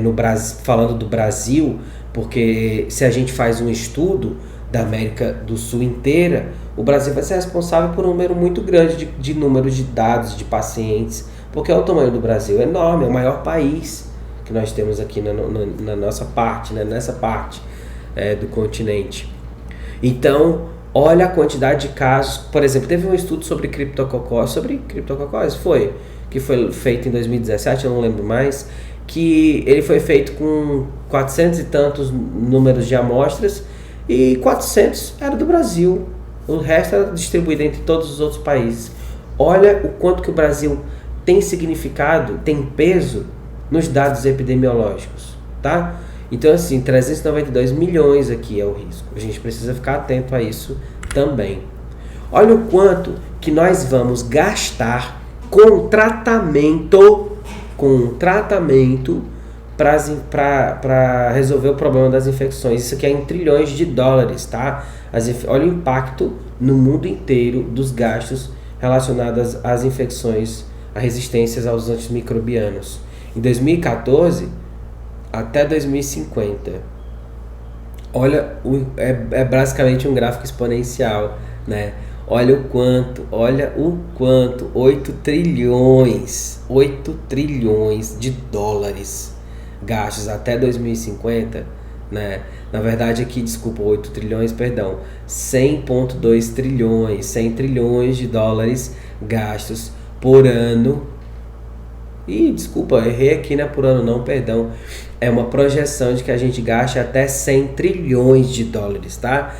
no Brasil, falando do Brasil, porque se a gente faz um estudo da América do Sul inteira, o Brasil vai ser responsável por um número muito grande de número de dados de pacientes, porque o tamanho do Brasil é enorme, é o maior país que nós temos aqui na nossa parte, né, nessa parte do continente. Então, Olha a quantidade de casos. Por exemplo, teve um estudo sobre criptococose, que foi feito em 2017, eu não lembro mais, que ele foi feito com 400 e tantos números de amostras e 400 era do Brasil. O resto era distribuído entre todos os outros países. Olha o quanto que o Brasil tem significado, tem peso nos dados epidemiológicos, tá? Então, assim, 392 milhões aqui é o risco. A gente precisa ficar atento a isso também. Olha o quanto que nós vamos gastar com tratamento para resolver o problema das infecções. Isso aqui é em trilhões de dólares, tá? Olha o impacto no mundo inteiro dos gastos relacionados às infecções, a resistências aos antimicrobianos. Em 2014 até 2050. Olha, é basicamente um gráfico exponencial, né? Olha o quanto, 8 trilhões de dólares gastos até 2050, né? Na verdade aqui, desculpa, 8 trilhões, perdão, 100,2 trilhões, 100 trilhões de dólares gastos por ano. E desculpa, errei aqui, não é por ano não, perdão. É uma projeção de que a gente gaste até 100 trilhões de dólares, tá?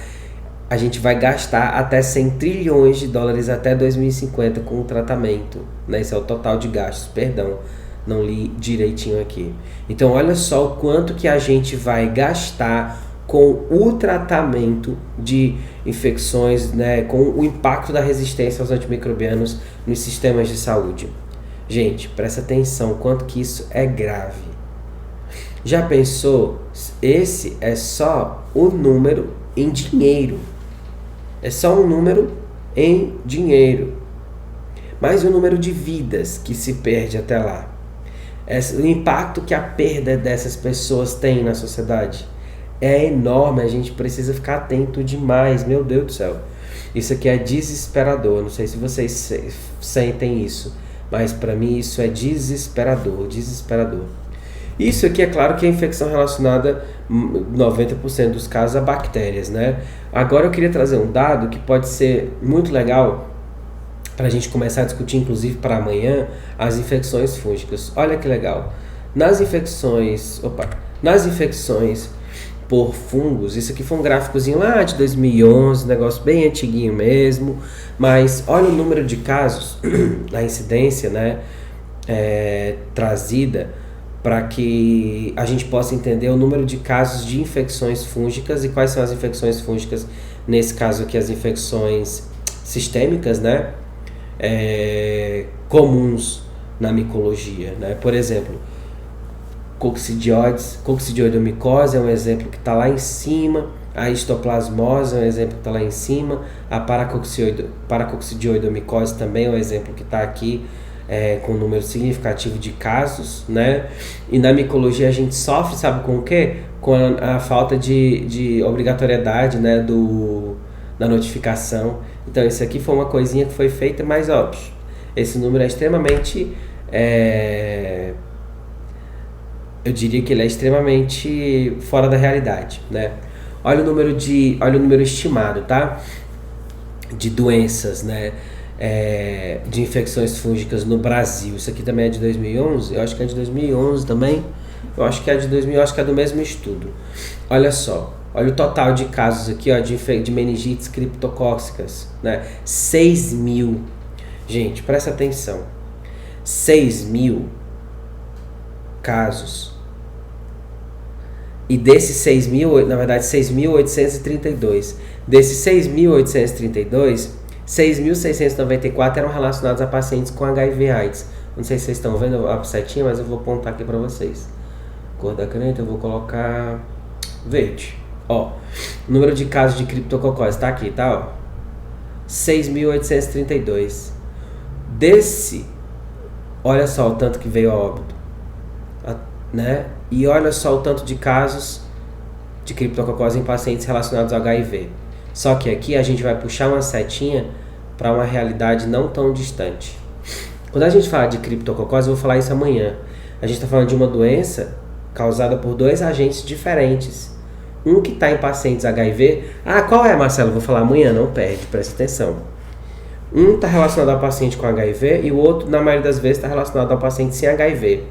A gente vai gastar até 100 trilhões de dólares até 2050 com o tratamento, né? Esse é o total de gastos, perdão, não li direitinho aqui. Então olha só o quanto que a gente vai gastar com o tratamento de infecções, né? Com o impacto da resistência aos antimicrobianos nos sistemas de saúde. Gente, presta atenção quanto que isso é grave. Já pensou? Esse é só o número em dinheiro. É só um número em dinheiro. Mas o número de vidas que se perde até lá. O impacto que a perda dessas pessoas tem na sociedade é enorme. A gente precisa ficar atento demais. Meu Deus do céu. Isso aqui é desesperador. Não sei se vocês sentem isso. Mas para mim isso é desesperador. Isso aqui é claro que é infecção relacionada 90% dos casos a bactérias, né? Agora eu queria trazer um dado que pode ser muito legal para a gente começar a discutir, inclusive para amanhã, as infecções fúngicas. Olha que legal. Nas infecções por fungos, isso aqui foi um gráficozinho lá de 2011, negócio bem antiguinho mesmo, mas olha o número de casos, a incidência, né, trazida para que a gente possa entender o número de casos de infecções fúngicas e quais são as infecções fúngicas, nesse caso aqui as infecções sistêmicas, né, comuns na micologia, né, por exemplo, coccidioidomicose é um exemplo que está lá em cima, a histoplasmose é um exemplo que está lá em cima, a paracoccidioidomicose também é um exemplo que está aqui, com um número significativo de casos, né? E na micologia a gente sofre, sabe com o quê? Com a falta de obrigatoriedade, né, da notificação. Então isso aqui foi uma coisinha que foi feita, mas ó, esse número é extremamente... eu diria que ele é extremamente fora da realidade, né? Olha o número estimado, tá? De doenças, né? De infecções fúngicas no Brasil. Isso aqui também é de 2011? Eu acho que é de 2011 também. Eu acho que é de 2000, eu acho que é do mesmo estudo. Olha só, olha o total de casos aqui, ó, de meningites criptocóccicas, né? 6 mil. Gente, presta atenção. 6 mil casos. E desses 6 mil, na verdade 6.832. Desses 6.832, 6.694 eram relacionados a pacientes com HIV/AIDS. Não sei se vocês estão vendo a setinha, mas eu vou apontar aqui para vocês. Cor da caneta eu vou colocar verde. Ó, o número de casos de criptococose tá aqui, tá? Ó, 6.832. Desse, olha só o tanto que veio a óbito, né? E olha só o tanto de casos de criptococose em pacientes relacionados ao HIV. Só que aqui a gente vai puxar uma setinha para uma realidade não tão distante. Quando a gente fala de criptococose, eu vou falar isso amanhã. A gente está falando de uma doença causada por dois agentes diferentes. Um que está em pacientes HIV. Ah, qual é, Marcelo? Vou falar amanhã, não perde, presta atenção. Um está relacionado ao paciente com HIV e o outro, na maioria das vezes, está relacionado ao paciente sem HIV.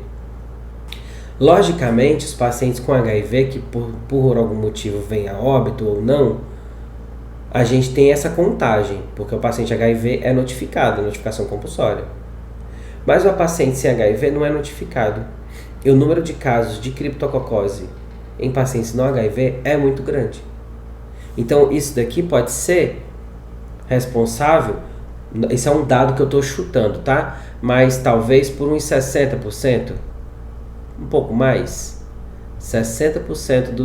Logicamente, os pacientes com HIV, que por algum motivo vêm a óbito ou não, a gente tem essa contagem, porque o paciente HIV é notificado, notificação compulsória. Mas o paciente sem HIV não é notificado. E o número de casos de criptococose em pacientes não HIV é muito grande. Então, isso daqui pode ser responsável, isso é um dado que eu estou chutando, tá? Mas talvez por uns 60%, um pouco mais, 60% do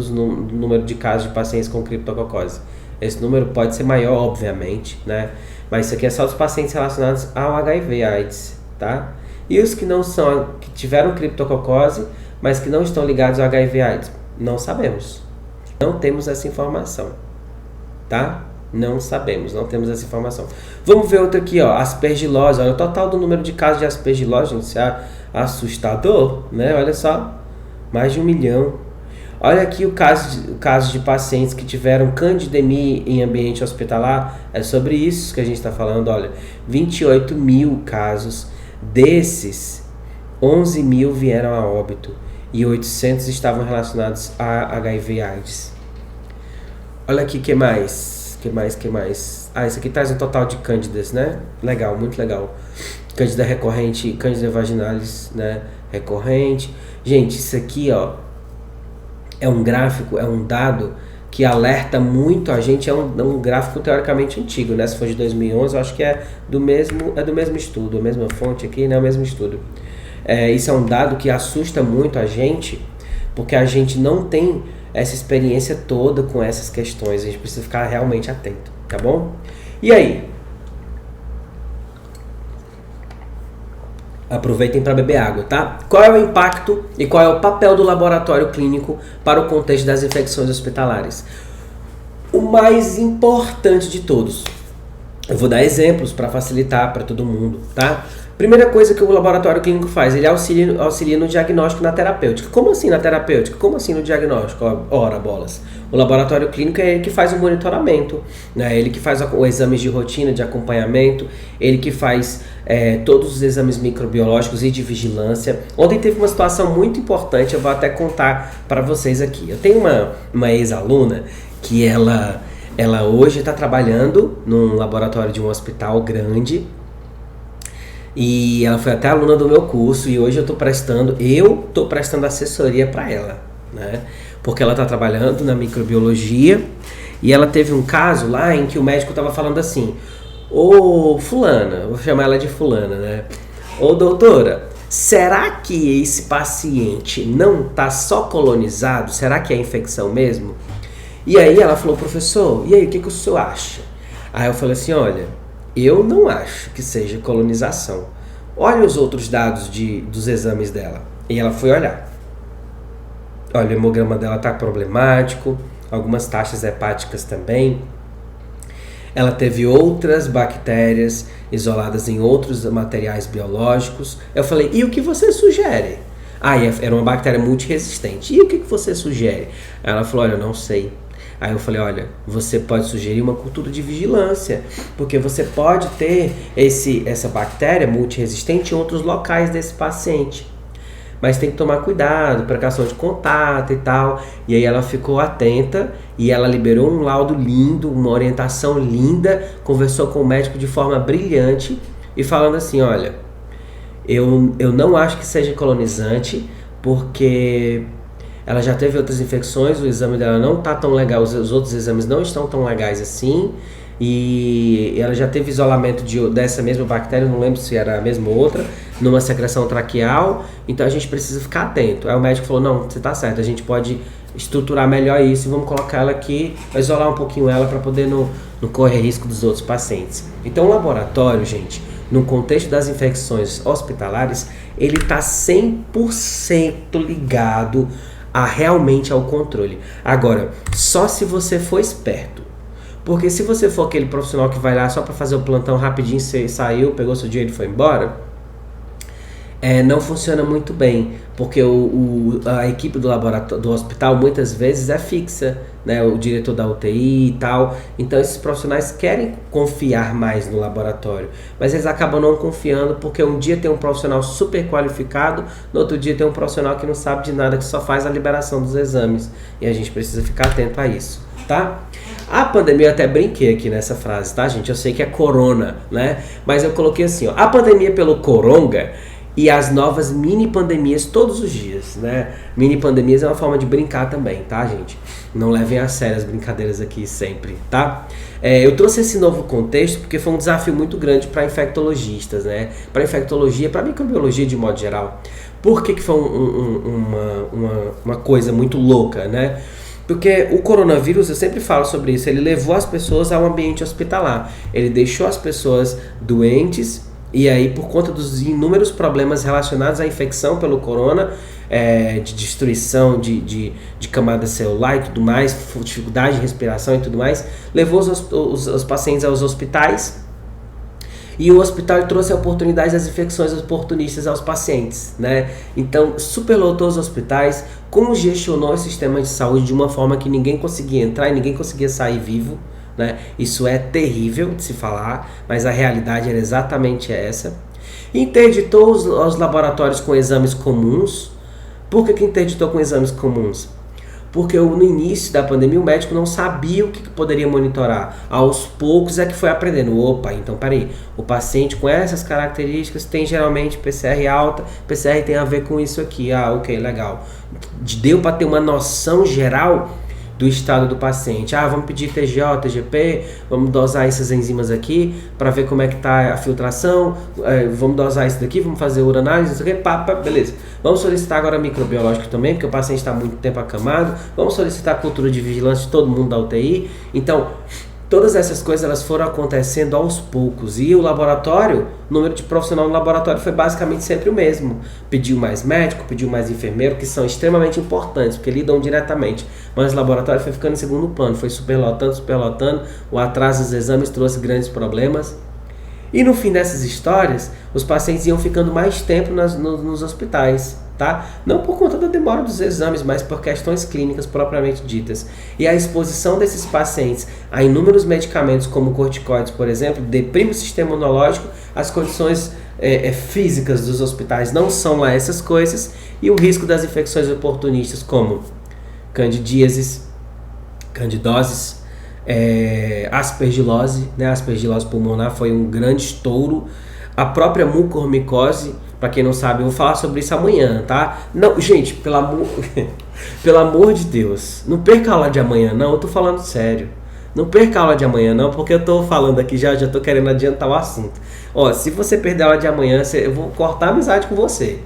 número de casos de pacientes com criptococose. Esse número pode ser maior, obviamente, né? Mas isso aqui é só dos pacientes relacionados ao HIV/AIDS, tá? E os que não são, que tiveram criptococose, mas que não estão ligados ao HIV/AIDS, não sabemos. Não temos essa informação, tá? Não sabemos, não temos essa informação. Vamos ver outra aqui, ó, aspergilose. Olha o total do número de casos de aspergilose, gente, isso é assustador, né? Olha só, mais de 1 milhão. Olha aqui o caso de pacientes que tiveram candidemia em ambiente hospitalar. É sobre isso que a gente está falando. Olha, 28 mil casos. Desses, 11 mil vieram a óbito e 800 estavam relacionados a HIV/AIDS. Olha aqui, que mais? Ah, isso aqui traz um total de cândidas, né? Legal, muito legal. Cândida recorrente, cândida vaginalis, né? Recorrente. Gente, isso aqui, ó, é um gráfico, é um dado que alerta muito a gente. É um gráfico teoricamente antigo, né? Se for de 2011, eu acho que é do mesmo estudo, a mesma fonte aqui, né? O mesmo estudo. Isso é um dado que assusta muito a gente, porque a gente não tem essa experiência toda com essas questões. A gente precisa ficar realmente atento, tá bom? E aí? Aproveitem para beber água, tá? Qual é o impacto e qual é o papel do laboratório clínico para o contexto das infecções hospitalares? O mais importante de todos. Eu vou dar exemplos para facilitar para todo mundo, tá? Primeira coisa que o laboratório clínico faz, ele auxilia no diagnóstico e na terapêutica. Como assim na terapêutica? Como assim no diagnóstico? Ora, bolas. O laboratório clínico é ele que faz o monitoramento, né? Ele que faz os exames de rotina, de acompanhamento, ele que faz todos os exames microbiológicos e de vigilância. Ontem teve uma situação muito importante, eu vou até contar para vocês aqui. Eu tenho uma ex-aluna que ela hoje está trabalhando num laboratório de um hospital grande. E ela foi até aluna do meu curso e hoje eu tô prestando assessoria para ela, né? Porque ela tá trabalhando na microbiologia e ela teve um caso lá em que o médico tava falando assim: ô fulana, vou chamar ela de fulana, né? Ô doutora, será que esse paciente não tá só colonizado? Será que é infecção mesmo? E aí ela falou: professor, e aí, o que o senhor acha? Aí eu falei assim: olha, eu não acho que seja colonização. Olha os outros dados dos exames dela. E ela foi olhar. Olha, o hemograma dela está problemático, algumas taxas hepáticas também. Ela teve outras bactérias isoladas em outros materiais biológicos. Eu falei: e o que você sugere? Ah, era uma bactéria multiresistente. E o que você sugere? Ela falou: olha, eu não sei. Aí eu falei: olha, você pode sugerir uma cultura de vigilância, porque você pode ter essa bactéria multiresistente em outros locais desse paciente. Mas tem que tomar cuidado, precaução de contato e tal. E aí ela ficou atenta e ela liberou um laudo lindo, uma orientação linda, conversou com o médico de forma brilhante e falando assim: olha, eu não acho que seja colonizante, porque ela já teve outras infecções, o exame dela não está tão legal, os outros exames não estão tão legais assim, e ela já teve isolamento dessa mesma bactéria, não lembro se era a mesma ou outra, numa secreção traqueal, então a gente precisa ficar atento. Aí o médico falou: não, você está certo, a gente pode estruturar melhor isso e vamos colocar ela aqui, isolar um pouquinho ela para poder não correr risco dos outros pacientes. Então o laboratório, gente, no contexto das infecções hospitalares, ele está 100% ligado realmente ao controle. Agora, só se você for esperto. Porque se você for aquele profissional que vai lá só para fazer o plantão rapidinho, você saiu, pegou seu dinheiro e foi embora, não funciona muito bem, porque a equipe do laboratório, do hospital muitas vezes é fixa, né? O diretor da UTI e tal. Então esses profissionais querem confiar mais no laboratório, mas eles acabam não confiando porque um dia tem um profissional super qualificado, no outro dia tem um profissional que não sabe de nada, que só faz a liberação dos exames. E a gente precisa ficar atento a isso, tá? A pandemia, eu até brinquei aqui nessa frase, tá, gente? Eu sei que é corona, né? Mas eu coloquei assim, ó, a pandemia pelo coronga e as novas mini pandemias todos os dias, né? Mini pandemias é uma forma de brincar também, tá, gente? Não levem a sério as brincadeiras aqui sempre, tá? Eu trouxe esse novo contexto porque foi um desafio muito grande para infectologistas, né? Para infectologia, para microbiologia de modo geral. Por que foi uma coisa muito louca, né? Porque o coronavírus, eu sempre falo sobre isso, ele levou as pessoas ao ambiente hospitalar. Ele deixou as pessoas doentes. E aí, por conta dos inúmeros problemas relacionados à infecção pelo corona, de destruição de camada celular e tudo mais, dificuldade de respiração e tudo mais, levou os pacientes aos hospitais. E o hospital trouxe a oportunidade das infecções oportunistas aos pacientes, né? Então, superlotou os hospitais, congestionou o sistema de saúde de uma forma que ninguém conseguia entrar e ninguém conseguia sair vivo. Né? Isso é terrível de se falar, mas a realidade era exatamente essa. Interditou os laboratórios com exames comuns. Por que interditou com exames comuns? Porque no início da pandemia o médico não sabia o que poderia monitorar. Aos poucos é que foi aprendendo. Opa, então peraí, o paciente com essas características tem geralmente PCR alta, PCR tem a ver com isso aqui. Ah, ok, legal. Deu para ter uma noção geral do estado do paciente. Vamos pedir TGO, TGP, vamos dosar essas enzimas aqui para ver como é que está a filtração, vamos dosar isso daqui, vamos fazer uranálise, isso aqui, beleza. Vamos solicitar agora microbiológico também, porque o paciente está muito tempo acamado, vamos solicitar cultura de vigilância de todo mundo da UTI. Então, todas essas coisas elas foram acontecendo aos poucos e o laboratório, o número de profissional no laboratório foi basicamente sempre o mesmo. Pediu mais médico, pediu mais enfermeiro, que são extremamente importantes, porque lidam diretamente. Mas o laboratório foi ficando em segundo plano, foi superlotando, o atraso dos exames trouxe grandes problemas. E no fim dessas histórias, os pacientes iam ficando mais tempo nos hospitais, tá? Não por conta da demora dos exames, mas por questões clínicas propriamente ditas. E a exposição desses pacientes a inúmeros medicamentos, como corticoides, por exemplo, deprime o sistema imunológico, as condições físicas dos hospitais não são lá essas coisas, e o risco das infecções oportunistas, como candidíases, candidoses, aspergilose, né? A aspergilose pulmonar foi um grande estouro. A própria mucormicose, para quem não sabe, eu vou falar sobre isso amanhã, tá? Não, gente, pelo amor de Deus, não perca a aula de amanhã, não, eu tô falando sério. Não perca a aula de amanhã, não, porque eu tô falando aqui já tô querendo adiantar o assunto. Ó, se você perder a aula de amanhã, eu vou cortar a amizade com você.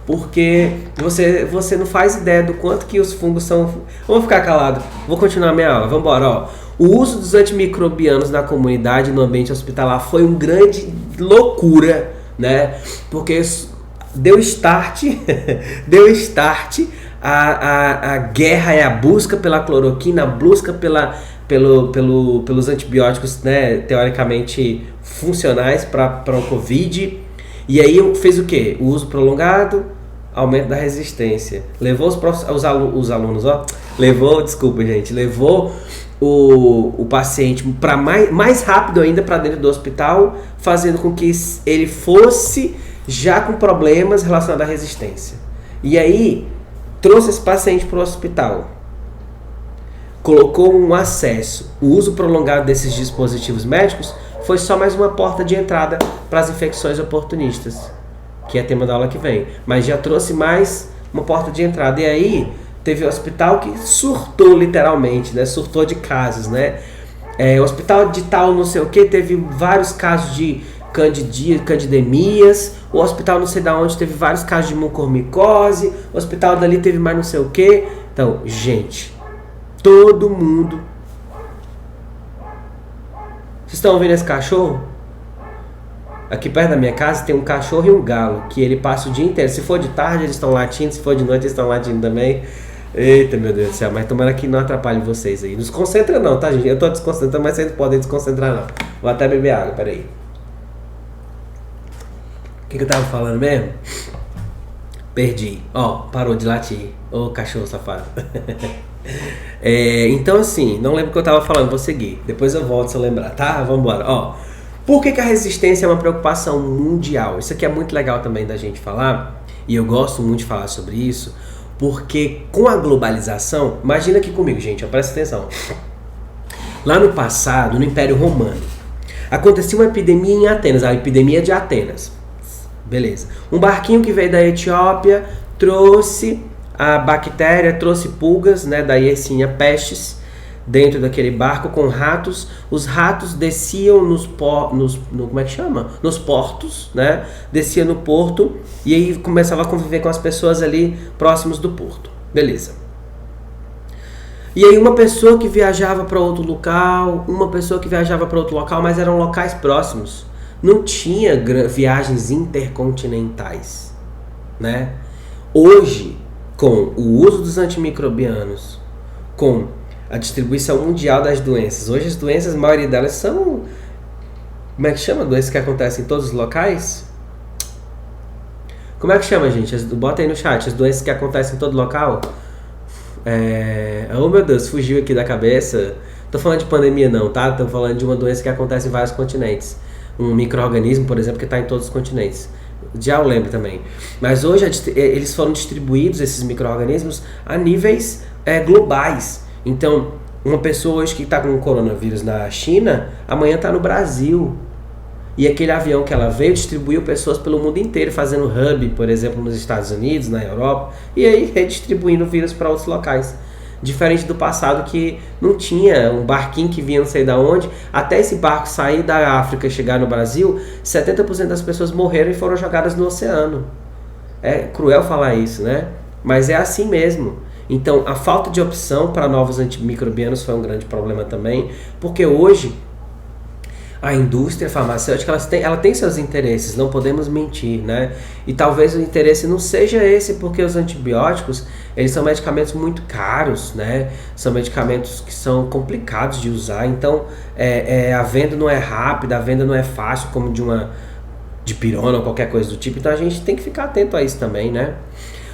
Porque você não faz ideia do quanto que os fungos são... Eu vou ficar calado, vou continuar minha aula, vamos embora, ó. O uso dos antimicrobianos na comunidade, no ambiente hospitalar, foi uma grande loucura, né? Porque deu start a guerra, a busca pela cloroquina, a busca pelos antibióticos, né, teoricamente funcionais para o Covid. E aí fez o quê? O uso prolongado, aumento da resistência. Levou os alunos, ó. Levou o paciente para mais rápido ainda para dentro do hospital, fazendo com que ele fosse já com problemas relacionados à resistência. E aí trouxe esse paciente para o hospital, colocou um acesso. O uso prolongado desses dispositivos médicos foi só mais uma porta de entrada para as infecções oportunistas, que é tema da aula que vem. Mas já trouxe mais uma porta de entrada. E aí teve um hospital que surtou literalmente, né? Surtou de casos, né? O hospital de tal não sei o que teve vários casos de candidemias. O hospital não sei da onde teve vários casos de mucormicose. O hospital dali teve mais não sei o que. Então, gente, todo mundo... Vocês estão ouvindo esse cachorro? Aqui perto da minha casa tem um cachorro e um galo, que ele passa o dia inteiro. Se for de tarde eles estão latindo, se for de noite eles estão latindo também. Eita, meu Deus do céu, mas tomara que não atrapalhe vocês aí. Não desconcentra não, tá, gente? Eu tô desconcentrando, mas vocês não podem desconcentrar não. Vou até beber água, peraí. O que eu tava falando mesmo? Perdi. Ó, parou de latir. Ô, cachorro safado. Então, assim, não lembro o que eu tava falando, vou seguir. Depois eu volto se eu lembrar, tá? Vambora. Ó, por que a resistência é uma preocupação mundial? Isso aqui é muito legal também da gente falar, e eu gosto muito de falar sobre isso, porque com a globalização, imagina aqui comigo, gente, ó, presta atenção. Lá no passado, no Império Romano, aconteceu uma epidemia em Atenas, a epidemia de Atenas. Beleza. Um barquinho que veio da Etiópia trouxe a bactéria, trouxe pulgas, né, da Yersinia pestis, dentro daquele barco com ratos. Os ratos desciam como é que chama? Nos portos, né? Descia no porto e aí começava a conviver com as pessoas ali próximos do porto. Beleza. E aí uma pessoa que viajava para outro local, mas eram locais próximos. Não tinha viagens intercontinentais, né? Hoje, com o uso dos antimicrobianos, com a distribuição mundial das doenças, hoje as doenças, a maioria delas são, como é que chama? Doenças que acontecem em todos os locais? Como é que chama, gente? Bota aí no chat, as doenças que acontecem em todo local. Oh meu Deus, fugiu aqui da cabeça. Tô falando de pandemia não, tá? Tô falando de uma doença que acontece em vários continentes. Um micro-organismo, por exemplo, que está em todos os continentes. Já eu lembro também. Mas hoje eles foram distribuídos, esses micro-organismos, a níveis globais. Então, uma pessoa hoje que está com o coronavírus na China, amanhã está no Brasil. E aquele avião que ela veio distribuiu pessoas pelo mundo inteiro, fazendo hub, por exemplo, nos Estados Unidos, na Europa, e aí redistribuindo o vírus para outros locais. Diferente do passado, que não tinha um barquinho que vinha não sei da onde. Até esse barco sair da África e chegar no Brasil, 70% das pessoas morreram e foram jogadas no oceano. É cruel falar isso, né? Mas é assim mesmo. Então, a falta de opção para novos antimicrobianos foi um grande problema também, porque hoje a indústria farmacêutica ela tem seus interesses, não podemos mentir, né? E talvez o interesse não seja esse, porque os antibióticos, eles são medicamentos muito caros, né? São medicamentos que são complicados de usar, então a venda não é rápida, a venda não é fácil como de pirona ou qualquer coisa do tipo, então a gente tem que ficar atento a isso também, né?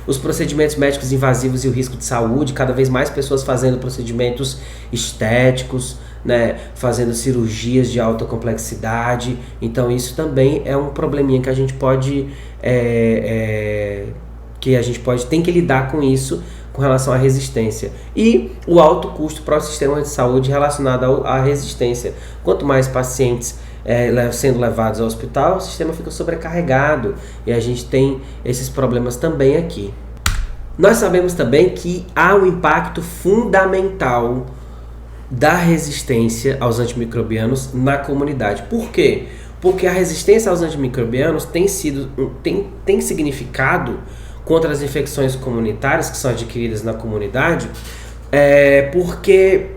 Os procedimentos médicos invasivos e o risco de saúde, cada vez mais pessoas fazendo procedimentos estéticos, né, fazendo cirurgias de alta complexidade. Então isso também é um probleminha que a gente pode tem que lidar com isso com relação à resistência. E o alto custo para o sistema de saúde relacionado à resistência. Quanto mais pacientes sendo levados ao hospital, o sistema fica sobrecarregado e a gente tem esses problemas também aqui. Nós sabemos também que há um impacto fundamental da resistência aos antimicrobianos na comunidade. Por quê? Porque a resistência aos antimicrobianos tem significado contra as infecções comunitárias que são adquiridas na comunidade, porque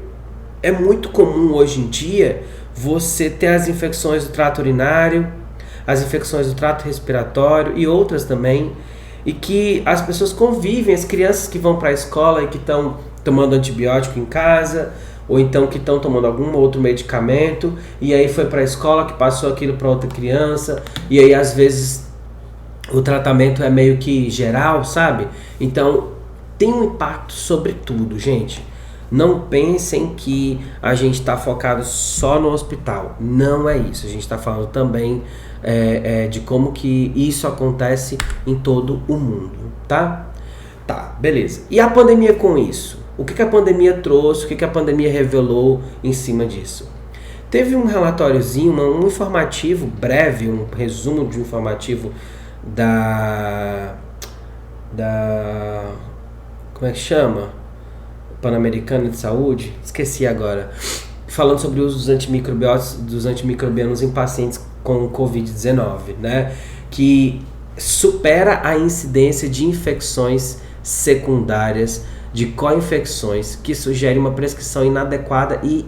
é muito comum hoje em dia você ter as infecções do trato urinário, as infecções do trato respiratório e outras também, e que as pessoas convivem, as crianças que vão para a escola e que estão tomando antibiótico em casa, ou então que estão tomando algum outro medicamento, e aí foi para a escola que passou aquilo para outra criança, e aí às vezes o tratamento é meio que geral, sabe? Então tem um impacto sobre tudo, gente. Não pensem que a gente está focado só no hospital. Não é isso. A gente está falando também de como que isso acontece em todo o mundo, tá? Tá, beleza. E a pandemia com isso? O que a pandemia trouxe? O que a pandemia revelou em cima disso? Teve um relatóriozinho, um informativo breve, um resumo de um informativo da como é que chama? Pan-Americana de Saúde, esqueci agora, falando sobre o uso dos antimicrobianos em pacientes com Covid-19, né? Que supera a incidência de infecções secundárias, de co-infecções, que sugere uma prescrição inadequada e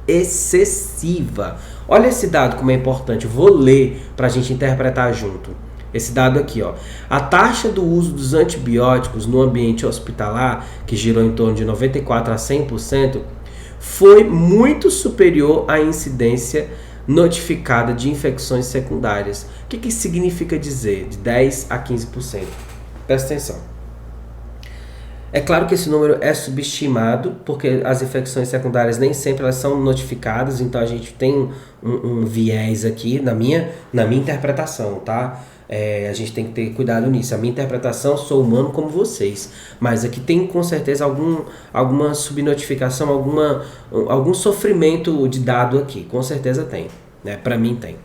excessiva. Olha esse dado como é importante, vou ler para a gente interpretar junto. Esse dado aqui, ó. A taxa do uso dos antibióticos no ambiente hospitalar, que girou em torno de 94% a 100%, foi muito superior à incidência notificada de infecções secundárias. O que significa dizer? De 10% a 15%. Presta atenção. É claro que esse número é subestimado, porque as infecções secundárias nem sempre elas são notificadas, então a gente tem um viés aqui na minha interpretação, tá? A gente tem que ter cuidado nisso. A minha interpretação, sou humano como vocês, mas aqui tem com certeza alguma subnotificação, algum sofrimento de dado aqui, com certeza tem, né? Pra mim tem.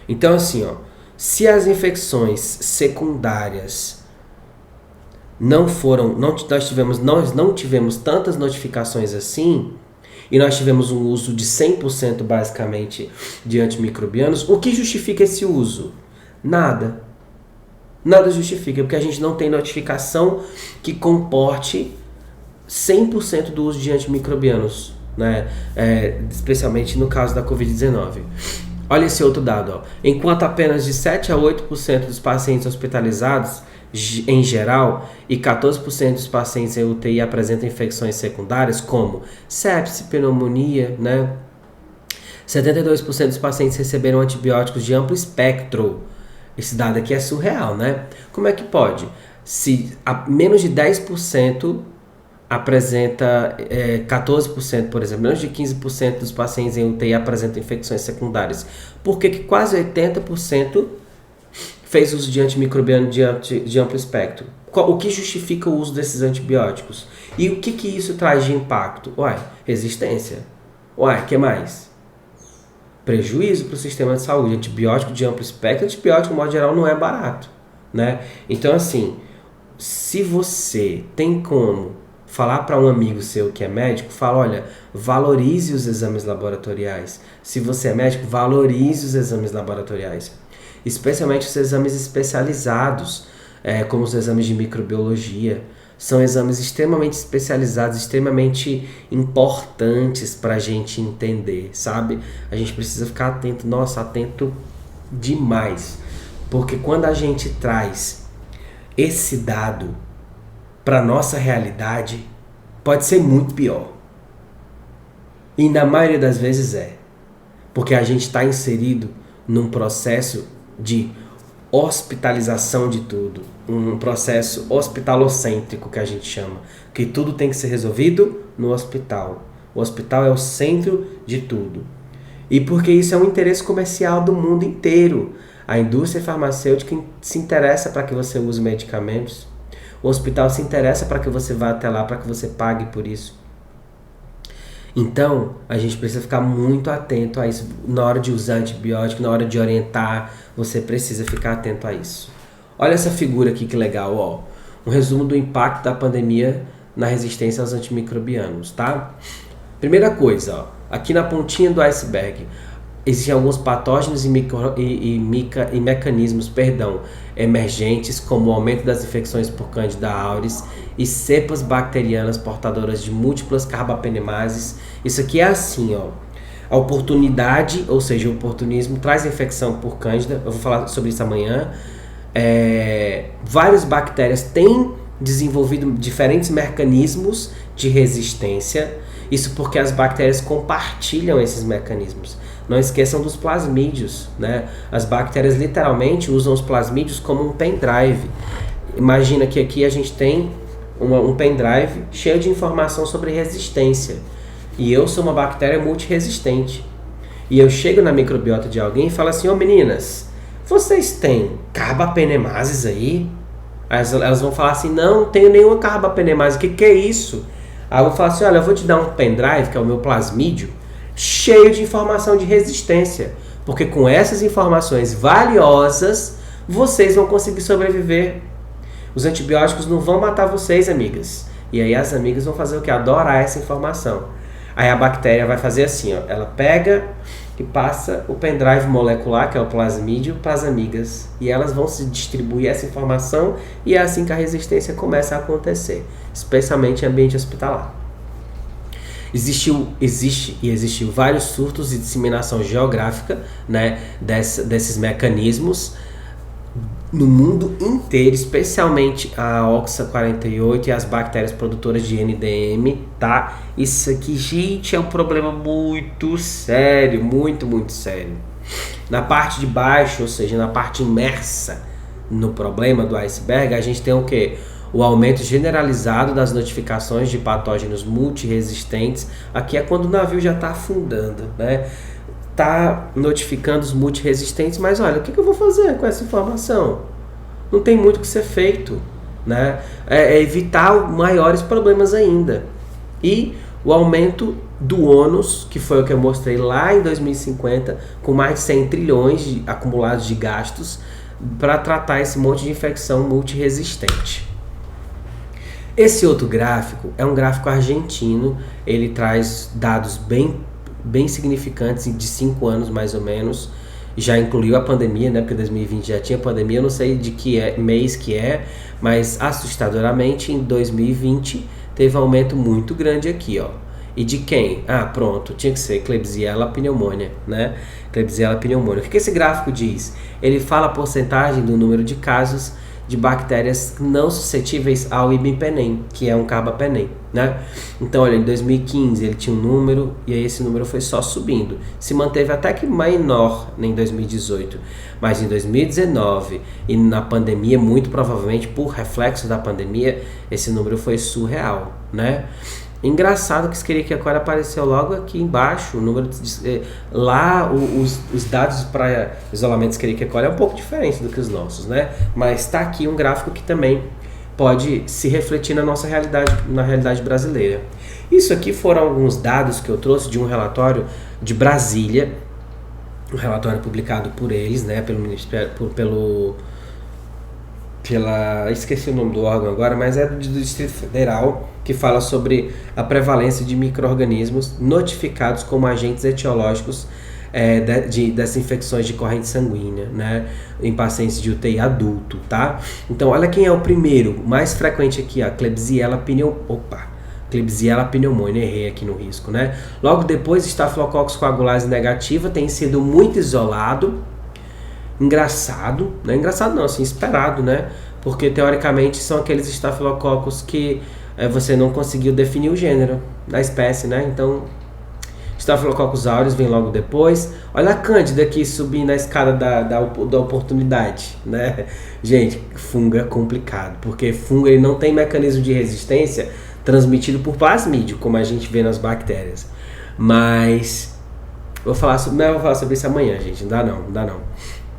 Então assim, ó, se as infecções secundárias nós não tivemos tantas notificações assim, e nós tivemos um uso de 100% basicamente de antimicrobianos, o que justifica esse uso? Nada. Nada justifica, porque a gente não tem notificação que comporte 100% do uso de antimicrobianos, né? Especialmente no caso da Covid-19. Olha esse outro dado, ó. Enquanto apenas de 7 a 8% dos pacientes hospitalizados em geral, e 14% dos pacientes em UTI apresentam infecções secundárias, como sepse, pneumonia, né? 72% dos pacientes receberam antibióticos de amplo espectro. Esse dado aqui é surreal, né? Como é que pode? Se menos de 10% apresenta 14%, por exemplo, menos de 15% dos pacientes em UTI apresentam infecções secundárias. Por que quase 80% fez uso de antimicrobiano de amplo espectro? O que justifica o uso desses antibióticos? E o que isso traz de impacto? Resistência. O que mais? Prejuízo para o sistema de saúde. Antibiótico de amplo espectro, antibiótico, de modo geral, não é barato, né? Então, assim, se você tem como falar para um amigo seu que é médico, fala, olha, valorize os exames laboratoriais. Se você é médico, valorize os exames laboratoriais. Especialmente os exames especializados, como os exames de microbiologia. São exames extremamente especializados, extremamente importantes para a gente entender, sabe? A gente precisa ficar atento, atento demais. Porque quando a gente traz esse dado para nossa realidade, pode ser muito pior. E na maioria das vezes porque a gente está inserido num processo de hospitalização de tudo, um processo hospitalocêntrico que a gente chama, que tudo tem que ser resolvido no hospital. O hospital é o centro de tudo. E porque isso é um interesse comercial do mundo inteiro. A indústria farmacêutica se interessa para que você use medicamentos. O hospital se interessa para que você vá até lá, para que você pague por isso. Então, a gente precisa ficar muito atento a isso. Na hora de usar antibiótico, na hora de orientar, você precisa ficar atento a isso. Olha essa figura aqui que legal, ó. Um resumo do impacto da pandemia na resistência aos antimicrobianos, tá? Primeira coisa, ó, aqui na pontinha do iceberg, existem alguns patógenos e mecanismos, emergentes, como o aumento das infecções por Candida auris e cepas bacterianas portadoras de múltiplas carbapenimases. Isso aqui é assim, ó. A oportunidade, ou seja, o oportunismo, traz a infecção por Cândida. Eu vou falar sobre isso amanhã. Várias bactérias têm desenvolvido diferentes mecanismos de resistência. Isso porque as bactérias compartilham esses mecanismos. Não esqueçam dos plasmídios, né? As bactérias literalmente usam os plasmídios como um pendrive. Imagina que aqui a gente tem um pendrive cheio de informação sobre resistência. E eu sou uma bactéria multiresistente. E eu chego na microbiota de alguém e falo assim, meninas, vocês têm carbapenemases aí? Elas vão falar assim, não tenho nenhuma carbapenemase, o que é isso? Aí eu vou falar assim, olha, eu vou te dar um pendrive, que é o meu plasmídio, cheio de informação de resistência. Porque com essas informações valiosas, vocês vão conseguir sobreviver. Os antibióticos não vão matar vocês, amigas. E aí as amigas vão fazer o quê? Adorar essa informação. Aí a bactéria vai fazer assim, ó, ela pega e passa o pendrive molecular, que é o plasmídio, para as amigas. E elas vão se distribuir essa informação e é assim que a resistência começa a acontecer, especialmente em ambiente hospitalar. Existiu vários surtos e disseminação geográfica, né, desses mecanismos no mundo inteiro, especialmente a OXA48 e as bactérias produtoras de NDM, tá? Isso aqui, gente, é um problema muito sério, muito, muito sério. Na parte de baixo, ou seja, na parte imersa, no problema do iceberg, a gente tem o quê? O aumento generalizado das notificações de patógenos multiresistentes. Aqui é quando o navio já está afundando, né? Tá notificando os multiresistentes, mas olha, o que eu vou fazer com essa informação? Não tem muito o que ser feito, né? É evitar maiores problemas ainda. E o aumento do ônus, que foi o que eu mostrei lá em 2050, com mais de 100 trilhões acumulados de gastos para tratar esse monte de infecção multiresistente. Esse outro gráfico é um gráfico argentino, ele traz dados bem significantes de 5 anos mais ou menos, já incluiu a pandemia, né? Porque 2020 já tinha pandemia, eu não sei de que mês que é, mas assustadoramente em 2020 teve um aumento muito grande aqui, ó. E de quem? Ah, pronto, tinha que ser Klebsiella pneumoniae, né? Klebsiella pneumoniae. O que esse gráfico diz? Ele fala a porcentagem do número de casos de bactérias não suscetíveis ao imipenem, que é um carbapenem, né? Então, olha, em 2015 ele tinha um número e aí esse número foi só subindo. Se manteve até que menor em 2018, mas em 2019 e na pandemia, muito provavelmente por reflexo da pandemia, esse número foi surreal, né? Engraçado que Escherichia coli apareceu logo aqui embaixo. O número lá os dados para isolamento de Escherichia coli é um pouco diferente do que os nossos, né? Mas está aqui um gráfico que também pode se refletir na nossa realidade, na realidade brasileira. Isso aqui foram alguns dados que eu trouxe de um relatório de Brasília, um relatório publicado por eles, né? Esqueci o nome do órgão agora, mas é do Distrito Federal, que fala sobre a prevalência de micro-organismos notificados como agentes etiológicos dessas infecções de corrente sanguínea, né, em pacientes de UTI adulto, tá? Então, olha quem é o primeiro, mais frequente aqui, a Klebsiella pneumoniae, errei aqui no risco, né? Logo depois, Staphylococcus coagulase negativa tem sido muito isolado. Engraçado, não é engraçado não, assim, esperado, né? Porque teoricamente são aqueles estafilococos que você não conseguiu definir o gênero da espécie, né? Então, Staphylococcus aureus vem logo depois. Olha a Cândida aqui subindo na escada da oportunidade, né? Gente, fungo é complicado, porque fungo ele não tem mecanismo de resistência transmitido por plasmídio, como a gente vê nas bactérias. Mas vou falar sobre isso amanhã, gente. Não dá não.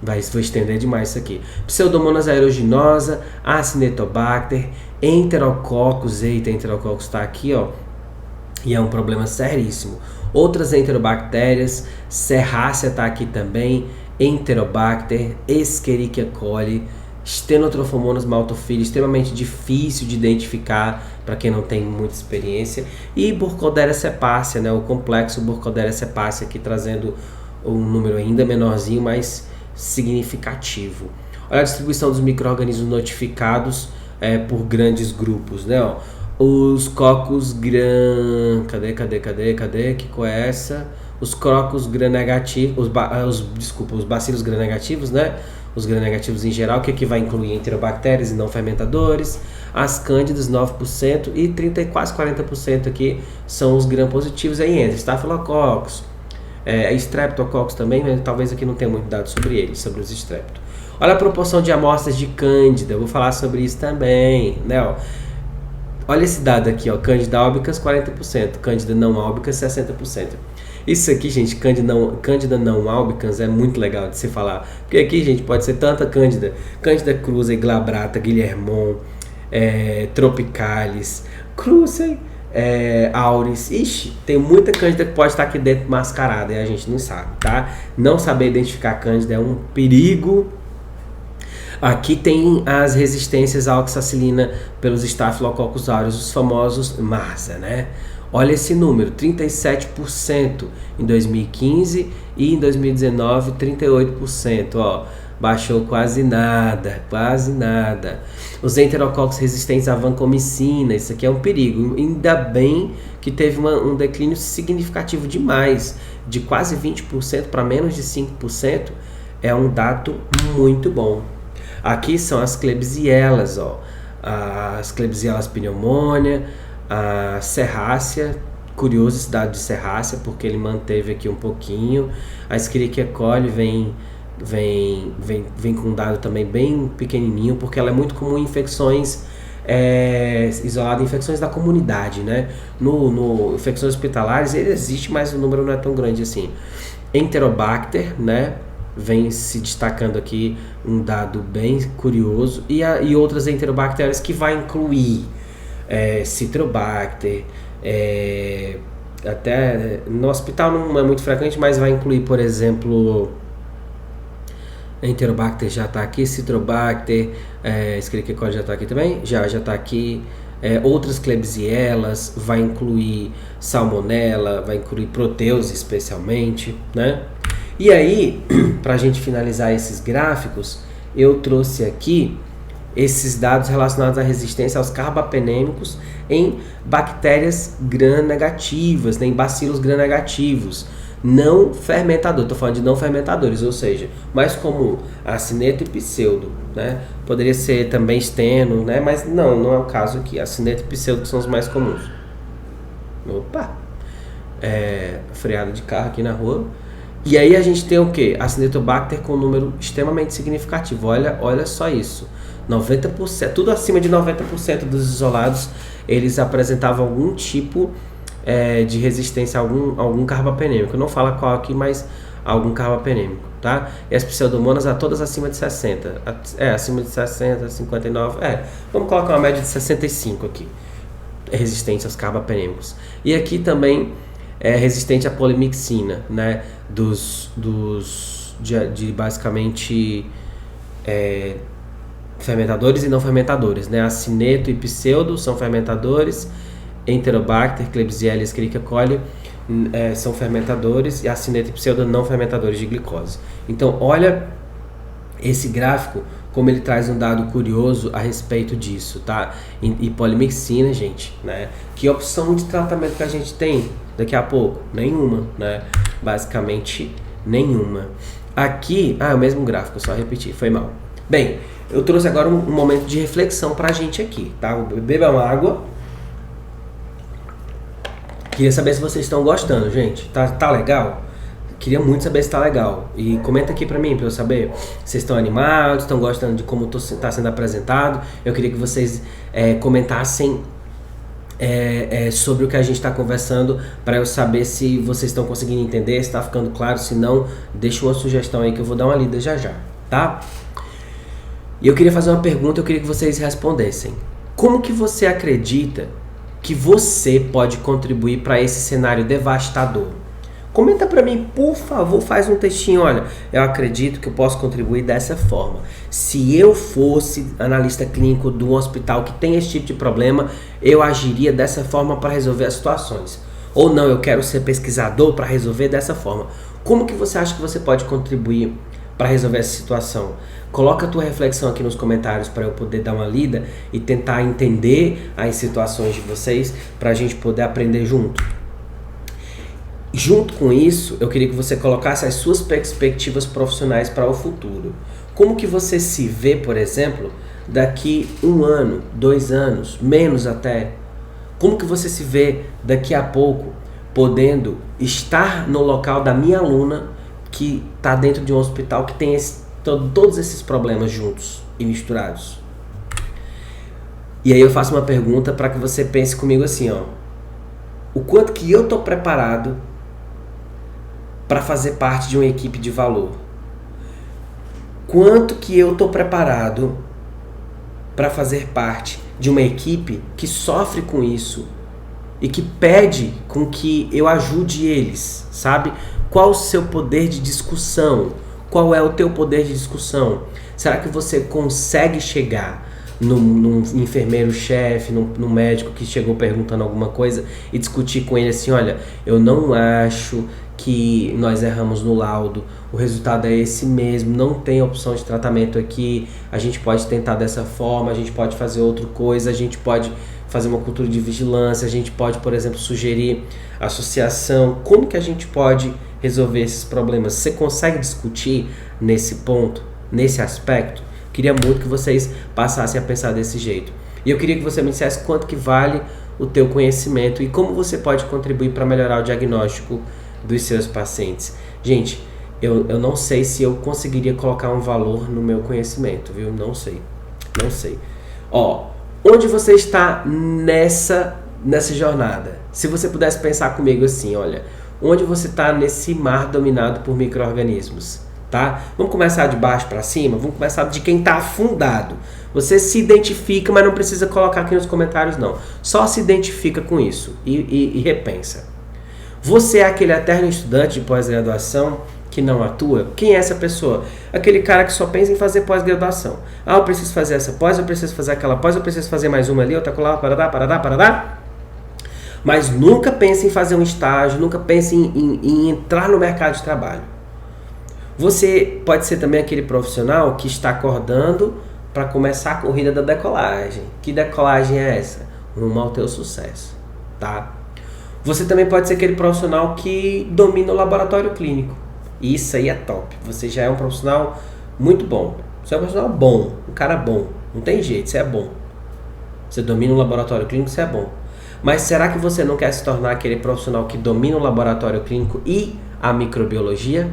Vou estender demais isso aqui. Pseudomonas aeruginosa, Acinetobacter, Enterococcus. Eita, Enterococcus está aqui, ó. E é um problema seríssimo. Outras enterobactérias, Serrácea está aqui também, Enterobacter, Escherichia coli, Stenotropomonas maltophilia, extremamente difícil de identificar para quem não tem muita experiência. E Burkholderia cepacia, né? O complexo Burkholderia cepacia aqui trazendo um número ainda menorzinho, mas significativo. Olha a distribuição dos micro-organismos notificados por grandes grupos, né? Ó, os cocos cadê? Que qual é essa? Os crocos gram-negativos, os bacilos gram-negativos, né? Os gram-negativos em geral, que aqui vai incluir enterobactérias e não fermentadores, as cândidas 9% e quase 40% aqui são os gram-positivos, aí entra Staphylococcus, Streptococcus também, mas talvez aqui não tenha muito dado sobre eles, sobre os strepto. Olha a proporção de amostras de cândida, eu vou falar sobre isso também, né? Ó. Olha esse dado aqui, ó, cândida albicans 40%, cândida não albicans 60%. Isso aqui, gente, cândida não albicans é muito legal de se falar, porque aqui, gente, pode ser tanta cândida cruzi, glabrata, guillermon, tropicalis, cruzi, auris. Ixi, tem muita cândida que pode estar aqui dentro mascarada e a gente não sabe, tá? Não saber identificar cândida é um perigo. Aqui tem as resistências à oxacilina pelos Staphylococcus aureus, os famosos MARSA, né? Olha esse número, 37% em 2015 e em 2019 38%, ó, baixou quase nada. Os enterococcus resistentes à vancomicina, isso aqui é um perigo, ainda bem que teve um declínio significativo demais, de quase 20% para menos de 5%, é um dado muito bom. Aqui são as Klebsielas, ó, as Klebsiella pneumoniae, a Serrácea, curioso esse dado de Serrácea, porque ele manteve aqui um pouquinho. A Escherichia coli vem vem com um dado também bem pequenininho, porque ela é muito comum em infecções isoladas, infecções da comunidade, né? No infecções hospitalares ele existe, mas o número não é tão grande assim. Enterobacter, né? Vem se destacando aqui um dado bem curioso, e outras enterobactérias que vai incluir Citrobacter, até no hospital não é muito frequente, mas vai incluir, por exemplo, Enterobacter já está aqui, Citrobacter, Escherichia coli já está aqui também, já está aqui, outras Klebsielas, vai incluir Salmonella, vai incluir Proteus especialmente, né? E aí, para a gente finalizar esses gráficos, eu trouxe aqui esses dados relacionados à resistência aos carbapenêmicos em bactérias gram-negativas, né, em bacilos gram-negativos, não fermentadores. Estou falando de não fermentadores, ou seja, mais comum, acineto e pseudo, né? Poderia ser também steno, né? Mas não é o caso aqui. Acineto e pseudo são os mais comuns. Opa! Freada de carro aqui na rua. E aí a gente tem o que? Acinetobacter com um número extremamente significativo. Olha só isso. 90%, tudo acima de 90% dos isolados, eles apresentavam algum tipo de resistência a algum carbapenêmico. Não fala qual aqui, mas algum carbapenêmico, tá? E as pseudomonas todas acima de 60. Acima de 60, 59. Vamos colocar uma média de 65 aqui. Resistente aos carbapenêmicos. E aqui também resistente à polimixina, né? De basicamente fermentadores e não fermentadores, né? Acineto e pseudo são fermentadores, Enterobacter, Klebsiella e Escherichia coli são fermentadores, e acineto e pseudo não fermentadores de glicose. Então, olha esse gráfico, como ele traz um dado curioso a respeito disso, tá? E polimixina, gente, né? Que opção de tratamento que a gente tem daqui a pouco? Nenhuma, né? Basicamente, nenhuma. Aqui, é o mesmo gráfico, só repetir, foi mal. Bem, eu trouxe agora um momento de reflexão pra gente aqui, tá? Beba uma água. Queria saber se vocês estão gostando, gente. Tá legal? Queria muito saber se tá legal. E comenta aqui pra mim, pra eu saber. Vocês estão animados, estão gostando de como tá sendo apresentado. Eu queria que vocês comentassem sobre o que a gente está conversando, para eu saber se vocês estão conseguindo entender, se está ficando claro. Se não, deixa uma sugestão aí que eu vou dar uma lida já, tá? E eu queria fazer uma pergunta, eu queria que vocês respondessem. Como que você acredita que você pode contribuir para esse cenário devastador? Comenta para mim, por favor, faz um textinho. Olha, eu acredito que eu posso contribuir dessa forma. Se eu fosse analista clínico de um hospital que tem esse tipo de problema, eu agiria dessa forma para resolver as situações. Ou não, eu quero ser pesquisador para resolver dessa forma. Como que você acha que você pode contribuir para resolver essa situação? Coloca a tua reflexão aqui nos comentários para eu poder dar uma lida e tentar entender as situações de vocês, para a gente poder aprender junto. Junto com isso, eu queria que você colocasse as suas perspectivas profissionais para o futuro. Como que você se vê, por exemplo, daqui 1 ano, 2 anos, menos até? Como que você se vê daqui a pouco podendo estar no local da minha aluna que está dentro de um hospital que tem todos esses problemas juntos e misturados? E aí eu faço uma pergunta para que você pense comigo assim, ó. O quanto que eu estou preparado para fazer parte de uma equipe de valor? Quanto que eu estou preparado para fazer parte de uma equipe que sofre com isso e que pede com que eu ajude eles, sabe? Qual o seu poder de discussão? Qual é o teu poder de discussão? Será que você consegue chegar num enfermeiro-chefe, num médico que chegou perguntando alguma coisa e discutir com ele assim, olha, eu não acho que nós erramos no laudo, o resultado é esse mesmo, não tem opção de tratamento aqui, a gente pode tentar dessa forma, a gente pode fazer outra coisa, a gente pode fazer uma cultura de vigilância, a gente pode, por exemplo, sugerir associação. Como que a gente pode resolver esses problemas? Você consegue discutir nesse ponto, nesse aspecto? Queria muito que vocês passassem a pensar desse jeito. E eu queria que você me dissesse quanto que vale o teu conhecimento e como você pode contribuir para melhorar o diagnóstico dos seus pacientes. Gente, eu não sei se eu conseguiria colocar um valor no meu conhecimento, viu? Não sei. Ó, onde você está nessa jornada? Se você pudesse pensar comigo assim, olha, onde você está nesse mar dominado por micro-organismos, tá? Vamos começar de baixo para cima? Vamos começar de quem está afundado. Você se identifica, mas não precisa colocar aqui nos comentários, não. Só se identifica com isso e repensa. Você é aquele eterno estudante de pós-graduação que não atua? Quem é essa pessoa? Aquele cara que só pensa em fazer pós-graduação. Ah, eu preciso fazer essa pós, eu preciso fazer aquela pós, eu preciso fazer mais uma ali, outra lá, parará. Mas nunca pensa em fazer um estágio, nunca pensa em entrar no mercado de trabalho. Você pode ser também aquele profissional que está acordando para começar a corrida da decolagem. Que decolagem é essa? Rumo ao teu sucesso, tá? Você também pode ser aquele profissional que domina o laboratório clínico. Isso aí é top. Você já é um profissional muito bom. Você é um profissional bom, um cara bom. Não tem jeito, você é bom. Você domina o laboratório clínico, você é bom. Mas será que você não quer se tornar aquele profissional que domina o laboratório clínico e a microbiologia?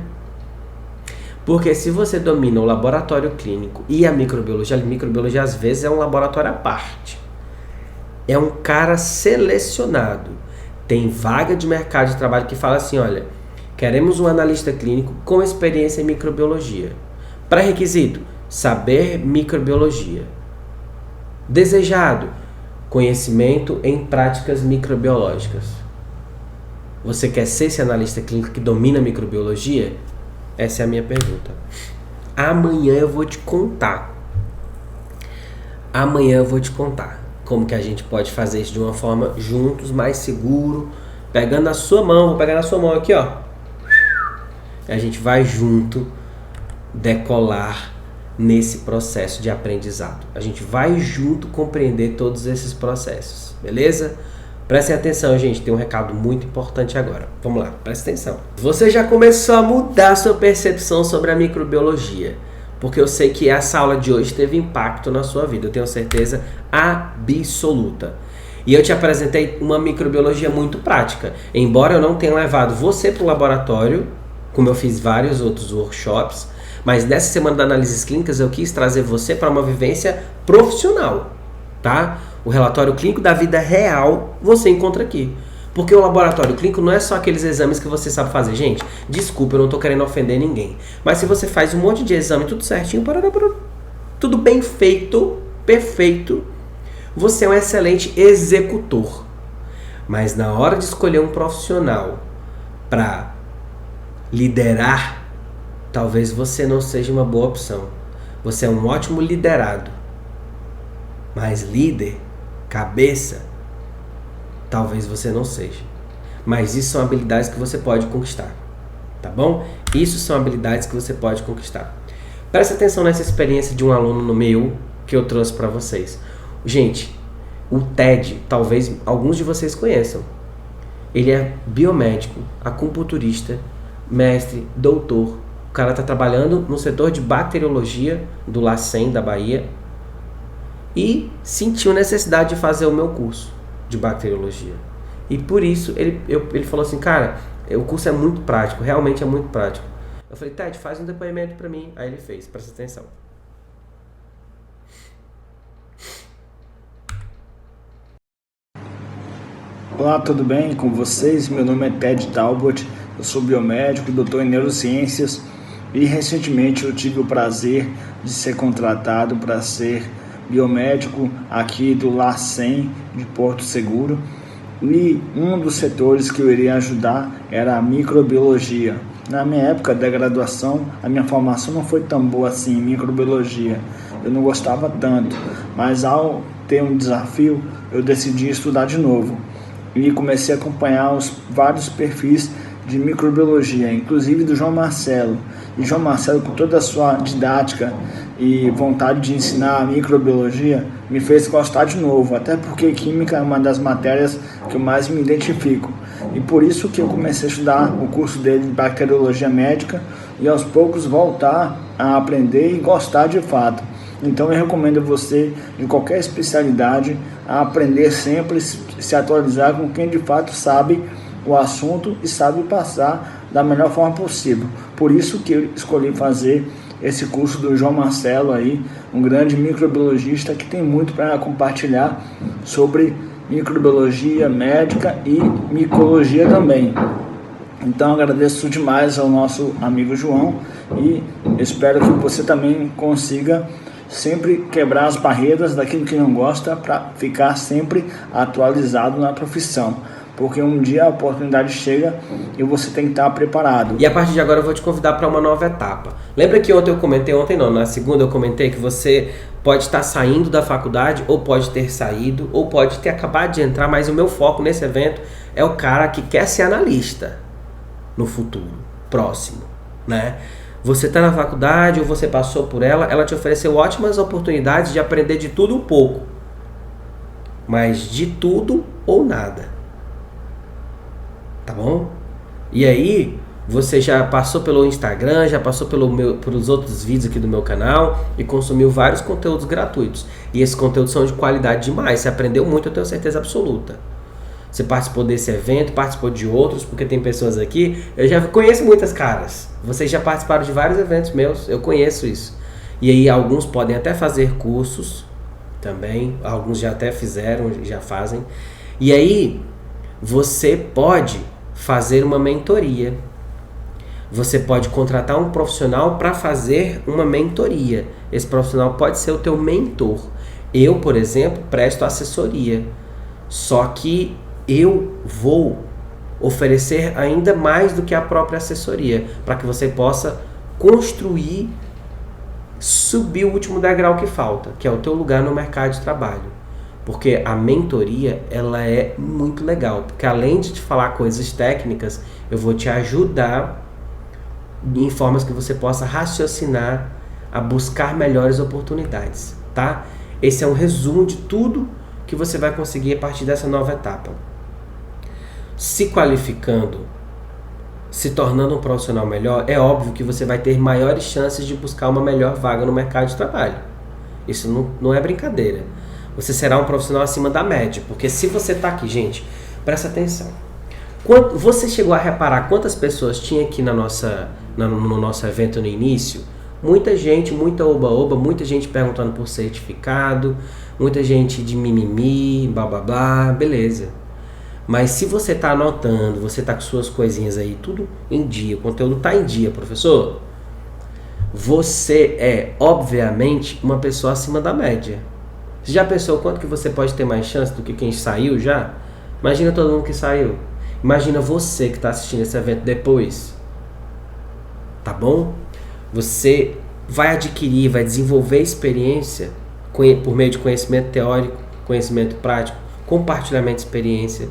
Porque se você domina o laboratório clínico e a microbiologia às vezes é um laboratório à parte. É um cara selecionado. Tem vaga de mercado de trabalho que fala assim, olha, queremos um analista clínico com experiência em microbiologia. Pré-requisito, saber microbiologia. Desejado, conhecimento em práticas microbiológicas. Você quer ser esse analista clínico que domina a microbiologia? Essa é a minha pergunta. Amanhã eu vou te contar. Como que a gente pode fazer isso de uma forma juntos, mais seguro. Pegando a sua mão, vou pegar na sua mão aqui, ó. A gente vai junto decolar nesse processo de aprendizado. A gente vai junto compreender todos esses processos, beleza? Prestem atenção, gente, tem um recado muito importante agora. Vamos lá, presta atenção. Você já começou a mudar a sua percepção sobre a microbiologia, porque eu sei que essa aula de hoje teve impacto na sua vida, eu tenho certeza absoluta. E eu te apresentei uma microbiologia muito prática. Embora eu não tenha levado você para o laboratório, como eu fiz vários outros workshops, mas nessa semana da análises clínicas eu quis trazer você para uma vivência profissional, tá? O relatório clínico da vida real você encontra aqui. Porque o laboratório clínico não é só aqueles exames que você sabe fazer. Gente, desculpa, eu não estou querendo ofender ninguém. Mas se você faz um monte de exame, tudo certinho, tudo bem feito, perfeito, você é um excelente executor. Mas na hora de escolher um profissional para liderar, talvez você não seja uma boa opção. Você é um ótimo liderado. Mas líder, cabeça, talvez você não seja. Mas isso são habilidades que você pode conquistar. Tá bom? Isso são habilidades que você pode conquistar. Presta atenção nessa experiência de um aluno meu que eu trouxe para vocês. Gente, o Ted, talvez alguns de vocês conheçam. Ele é biomédico, acupunturista, mestre, doutor. O cara está trabalhando no setor de bacteriologia do LACEN da Bahia e sentiu necessidade de fazer o meu curso de bacteriologia. E por isso ele falou assim, cara, o curso é muito prático, realmente é muito prático. Eu falei, Ted, faz um depoimento para mim. Aí ele fez, presta atenção. Olá, tudo bem com vocês? Meu nome é Ted Talbot, eu sou biomédico, doutor em neurociências e recentemente eu tive o prazer de ser contratado para ser biomédico aqui do LACEN de Porto Seguro e um dos setores que eu iria ajudar era a microbiologia. Na minha época da graduação, a minha formação não foi tão boa assim em microbiologia, eu não gostava tanto, mas ao ter um desafio eu decidi estudar de novo. E comecei a acompanhar os vários perfis de microbiologia, inclusive do João Marcelo. E João Marcelo, com toda a sua didática e vontade de ensinar a microbiologia, me fez gostar de novo, até porque química é uma das matérias que eu mais me identifico. E por isso que eu comecei a estudar o curso dele de bacteriologia médica e aos poucos voltar a aprender e gostar de fato. Então eu recomendo a você, em qualquer especialidade, a aprender sempre, se atualizar com quem de fato sabe o assunto e sabe passar da melhor forma possível. Por isso que eu escolhi fazer esse curso do João Marcelo aí, um grande microbiologista que tem muito para compartilhar sobre microbiologia médica e micologia também. Então agradeço demais ao nosso amigo João e espero que você também consiga sempre quebrar as barreiras daquilo que não gosta para ficar sempre atualizado na profissão. Porque um dia a oportunidade chega e você tem que estar preparado. E a partir de agora eu vou te convidar para uma nova etapa. Lembra que na segunda eu comentei que você pode estar saindo da faculdade, ou pode ter saído, ou pode ter acabado de entrar, mas o meu foco nesse evento é o cara que quer ser analista no futuro próximo, né? Você está na faculdade ou você passou por ela te ofereceu ótimas oportunidades de aprender de tudo um pouco, mas de tudo ou nada. Tá bom? E aí, você já passou pelo Instagram, já passou pelos outros vídeos aqui do meu canal e consumiu vários conteúdos gratuitos. E esses conteúdos são de qualidade demais. Você aprendeu muito, eu tenho certeza absoluta. Você participou desse evento, participou de outros, porque tem pessoas aqui. Eu já conheço muitas caras. Vocês já participaram de vários eventos meus, eu conheço isso. E aí, alguns podem até fazer cursos também. Alguns já até fizeram, já fazem. E aí, você pode fazer uma mentoria. Você pode contratar um profissional para fazer uma mentoria. Esse profissional pode ser o teu mentor. Eu, por exemplo, presto assessoria. Só que eu vou oferecer ainda mais do que a própria assessoria, para que você possa construir, subir o último degrau que falta, que é o teu lugar no mercado de trabalho. Porque a mentoria, ela é muito legal, porque além de te falar coisas técnicas, eu vou te ajudar em formas que você possa raciocinar a buscar melhores oportunidades, tá? Esse é um resumo de tudo que você vai conseguir a partir dessa nova etapa. Se qualificando, se tornando um profissional melhor, é óbvio que você vai ter maiores chances de buscar uma melhor vaga no mercado de trabalho. Isso não é brincadeira. Você será um profissional acima da média, porque se você está aqui, gente, presta atenção. Você chegou a reparar quantas pessoas tinha aqui no nosso evento no início? Muita gente, muita oba-oba, muita gente perguntando por certificado, muita gente de mimimi, blá blá blá, beleza. Mas se você está anotando, você está com suas coisinhas aí, tudo em dia, o conteúdo está em dia, professor, você é, obviamente, uma pessoa acima da média. Você já pensou quanto que você pode ter mais chance do que quem saiu já? Imagina todo mundo que saiu. Imagina você que está assistindo esse evento depois. Tá bom? Você vai adquirir, vai desenvolver experiência por meio de conhecimento teórico, conhecimento prático, compartilhamento de experiência.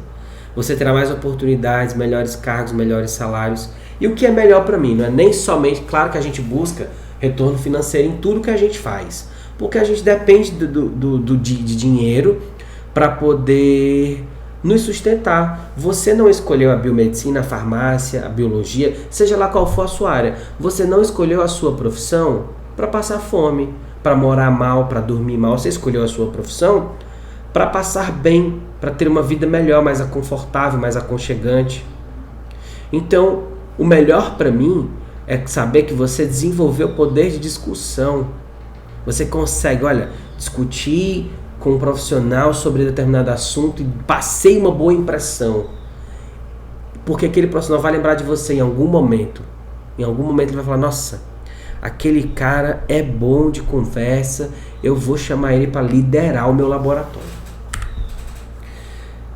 Você terá mais oportunidades, melhores cargos, melhores salários. E o que é melhor para mim? Não é nem somente, claro que a gente busca retorno financeiro em tudo que a gente faz. Porque a gente depende de dinheiro para poder nos sustentar. Você não escolheu a biomedicina, a farmácia, a biologia, seja lá qual for a sua área. Você não escolheu a sua profissão para passar fome, para morar mal, para dormir mal. Você escolheu a sua profissão para passar bem, para ter uma vida melhor, mais confortável, mais aconchegante. Então, o melhor para mim é saber que você desenvolveu o poder de discussão. Você consegue, discutir com um profissional sobre determinado assunto e passei uma boa impressão. Porque aquele profissional vai lembrar de você em algum momento. Em algum momento ele vai falar, nossa, aquele cara é bom de conversa, eu vou chamar ele para liderar o meu laboratório.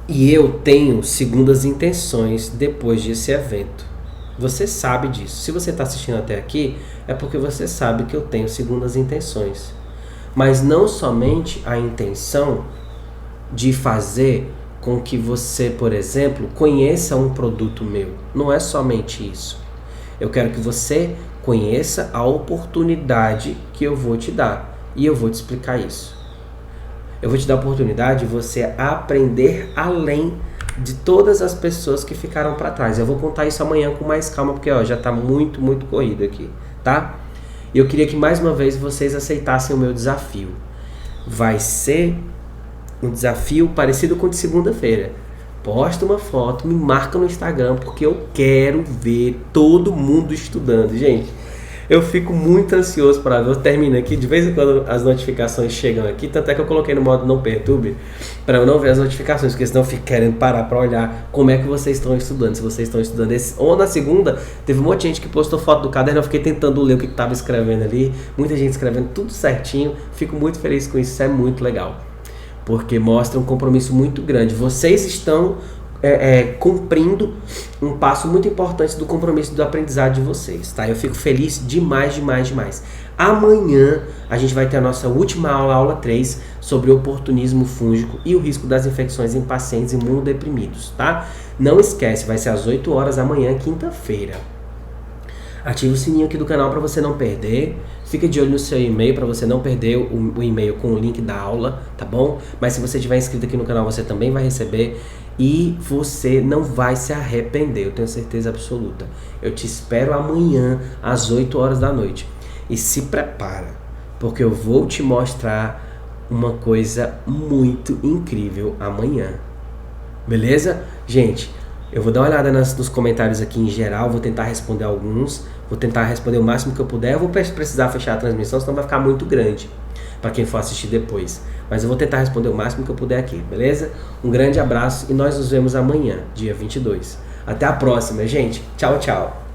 E eu tenho segundas intenções depois desse evento. Você sabe disso. Se você está assistindo até aqui, é porque você sabe que eu tenho segundas intenções. Mas não somente a intenção de fazer com que você, por exemplo, conheça um produto meu. Não é somente isso. Eu quero que você conheça a oportunidade que eu vou te dar. E eu vou te explicar isso. Eu vou te dar a oportunidade de você aprender além de todas as pessoas que ficaram para trás. Eu vou contar isso amanhã com mais calma, porque já está muito, muito corrido aqui, tá? E eu queria que mais uma vez vocês aceitassem o meu desafio. Vai ser um desafio parecido com o de segunda-feira, posta uma foto, me marca no Instagram, porque eu quero ver todo mundo estudando, gente. Eu fico muito ansioso para ver. Eu termino aqui, de vez em quando as notificações chegam aqui, tanto é que eu coloquei no modo não perturbe, para eu não ver as notificações, porque senão eu fico querendo parar para olhar como é que vocês estão estudando. Se vocês estão estudando ou na segunda, teve um monte de gente que postou foto do caderno, eu fiquei tentando ler o que estava escrevendo ali, muita gente escrevendo tudo certinho, fico muito feliz com isso, isso é muito legal, porque mostra um compromisso muito grande. Vocês estão cumprindo um passo muito importante do compromisso do aprendizado de vocês, tá? Eu fico feliz demais, demais, demais. Amanhã a gente vai ter a nossa última aula, aula 3, sobre oportunismo fúngico e o risco das infecções em pacientes imunodeprimidos, tá? Não esquece, vai ser às 8 horas amanhã, quinta-feira. Ative o sininho aqui do canal para você não perder. Fica de olho no seu e-mail para você não perder o e-mail com o link da aula, tá bom? Mas se você estiver inscrito aqui no canal, você também vai receber e você não vai se arrepender, eu tenho certeza absoluta. Eu te espero amanhã às 8 horas da noite. E se prepara, porque eu vou te mostrar uma coisa muito incrível amanhã. Beleza? Gente, eu vou dar uma olhada nos comentários aqui em geral, vou tentar responder alguns, vou tentar responder o máximo que eu puder. Eu vou precisar fechar a transmissão, senão vai ficar muito grande para quem for assistir depois. Mas eu vou tentar responder o máximo que eu puder aqui, beleza? Um grande abraço e nós nos vemos amanhã, dia 22. Até a próxima, gente. Tchau, tchau.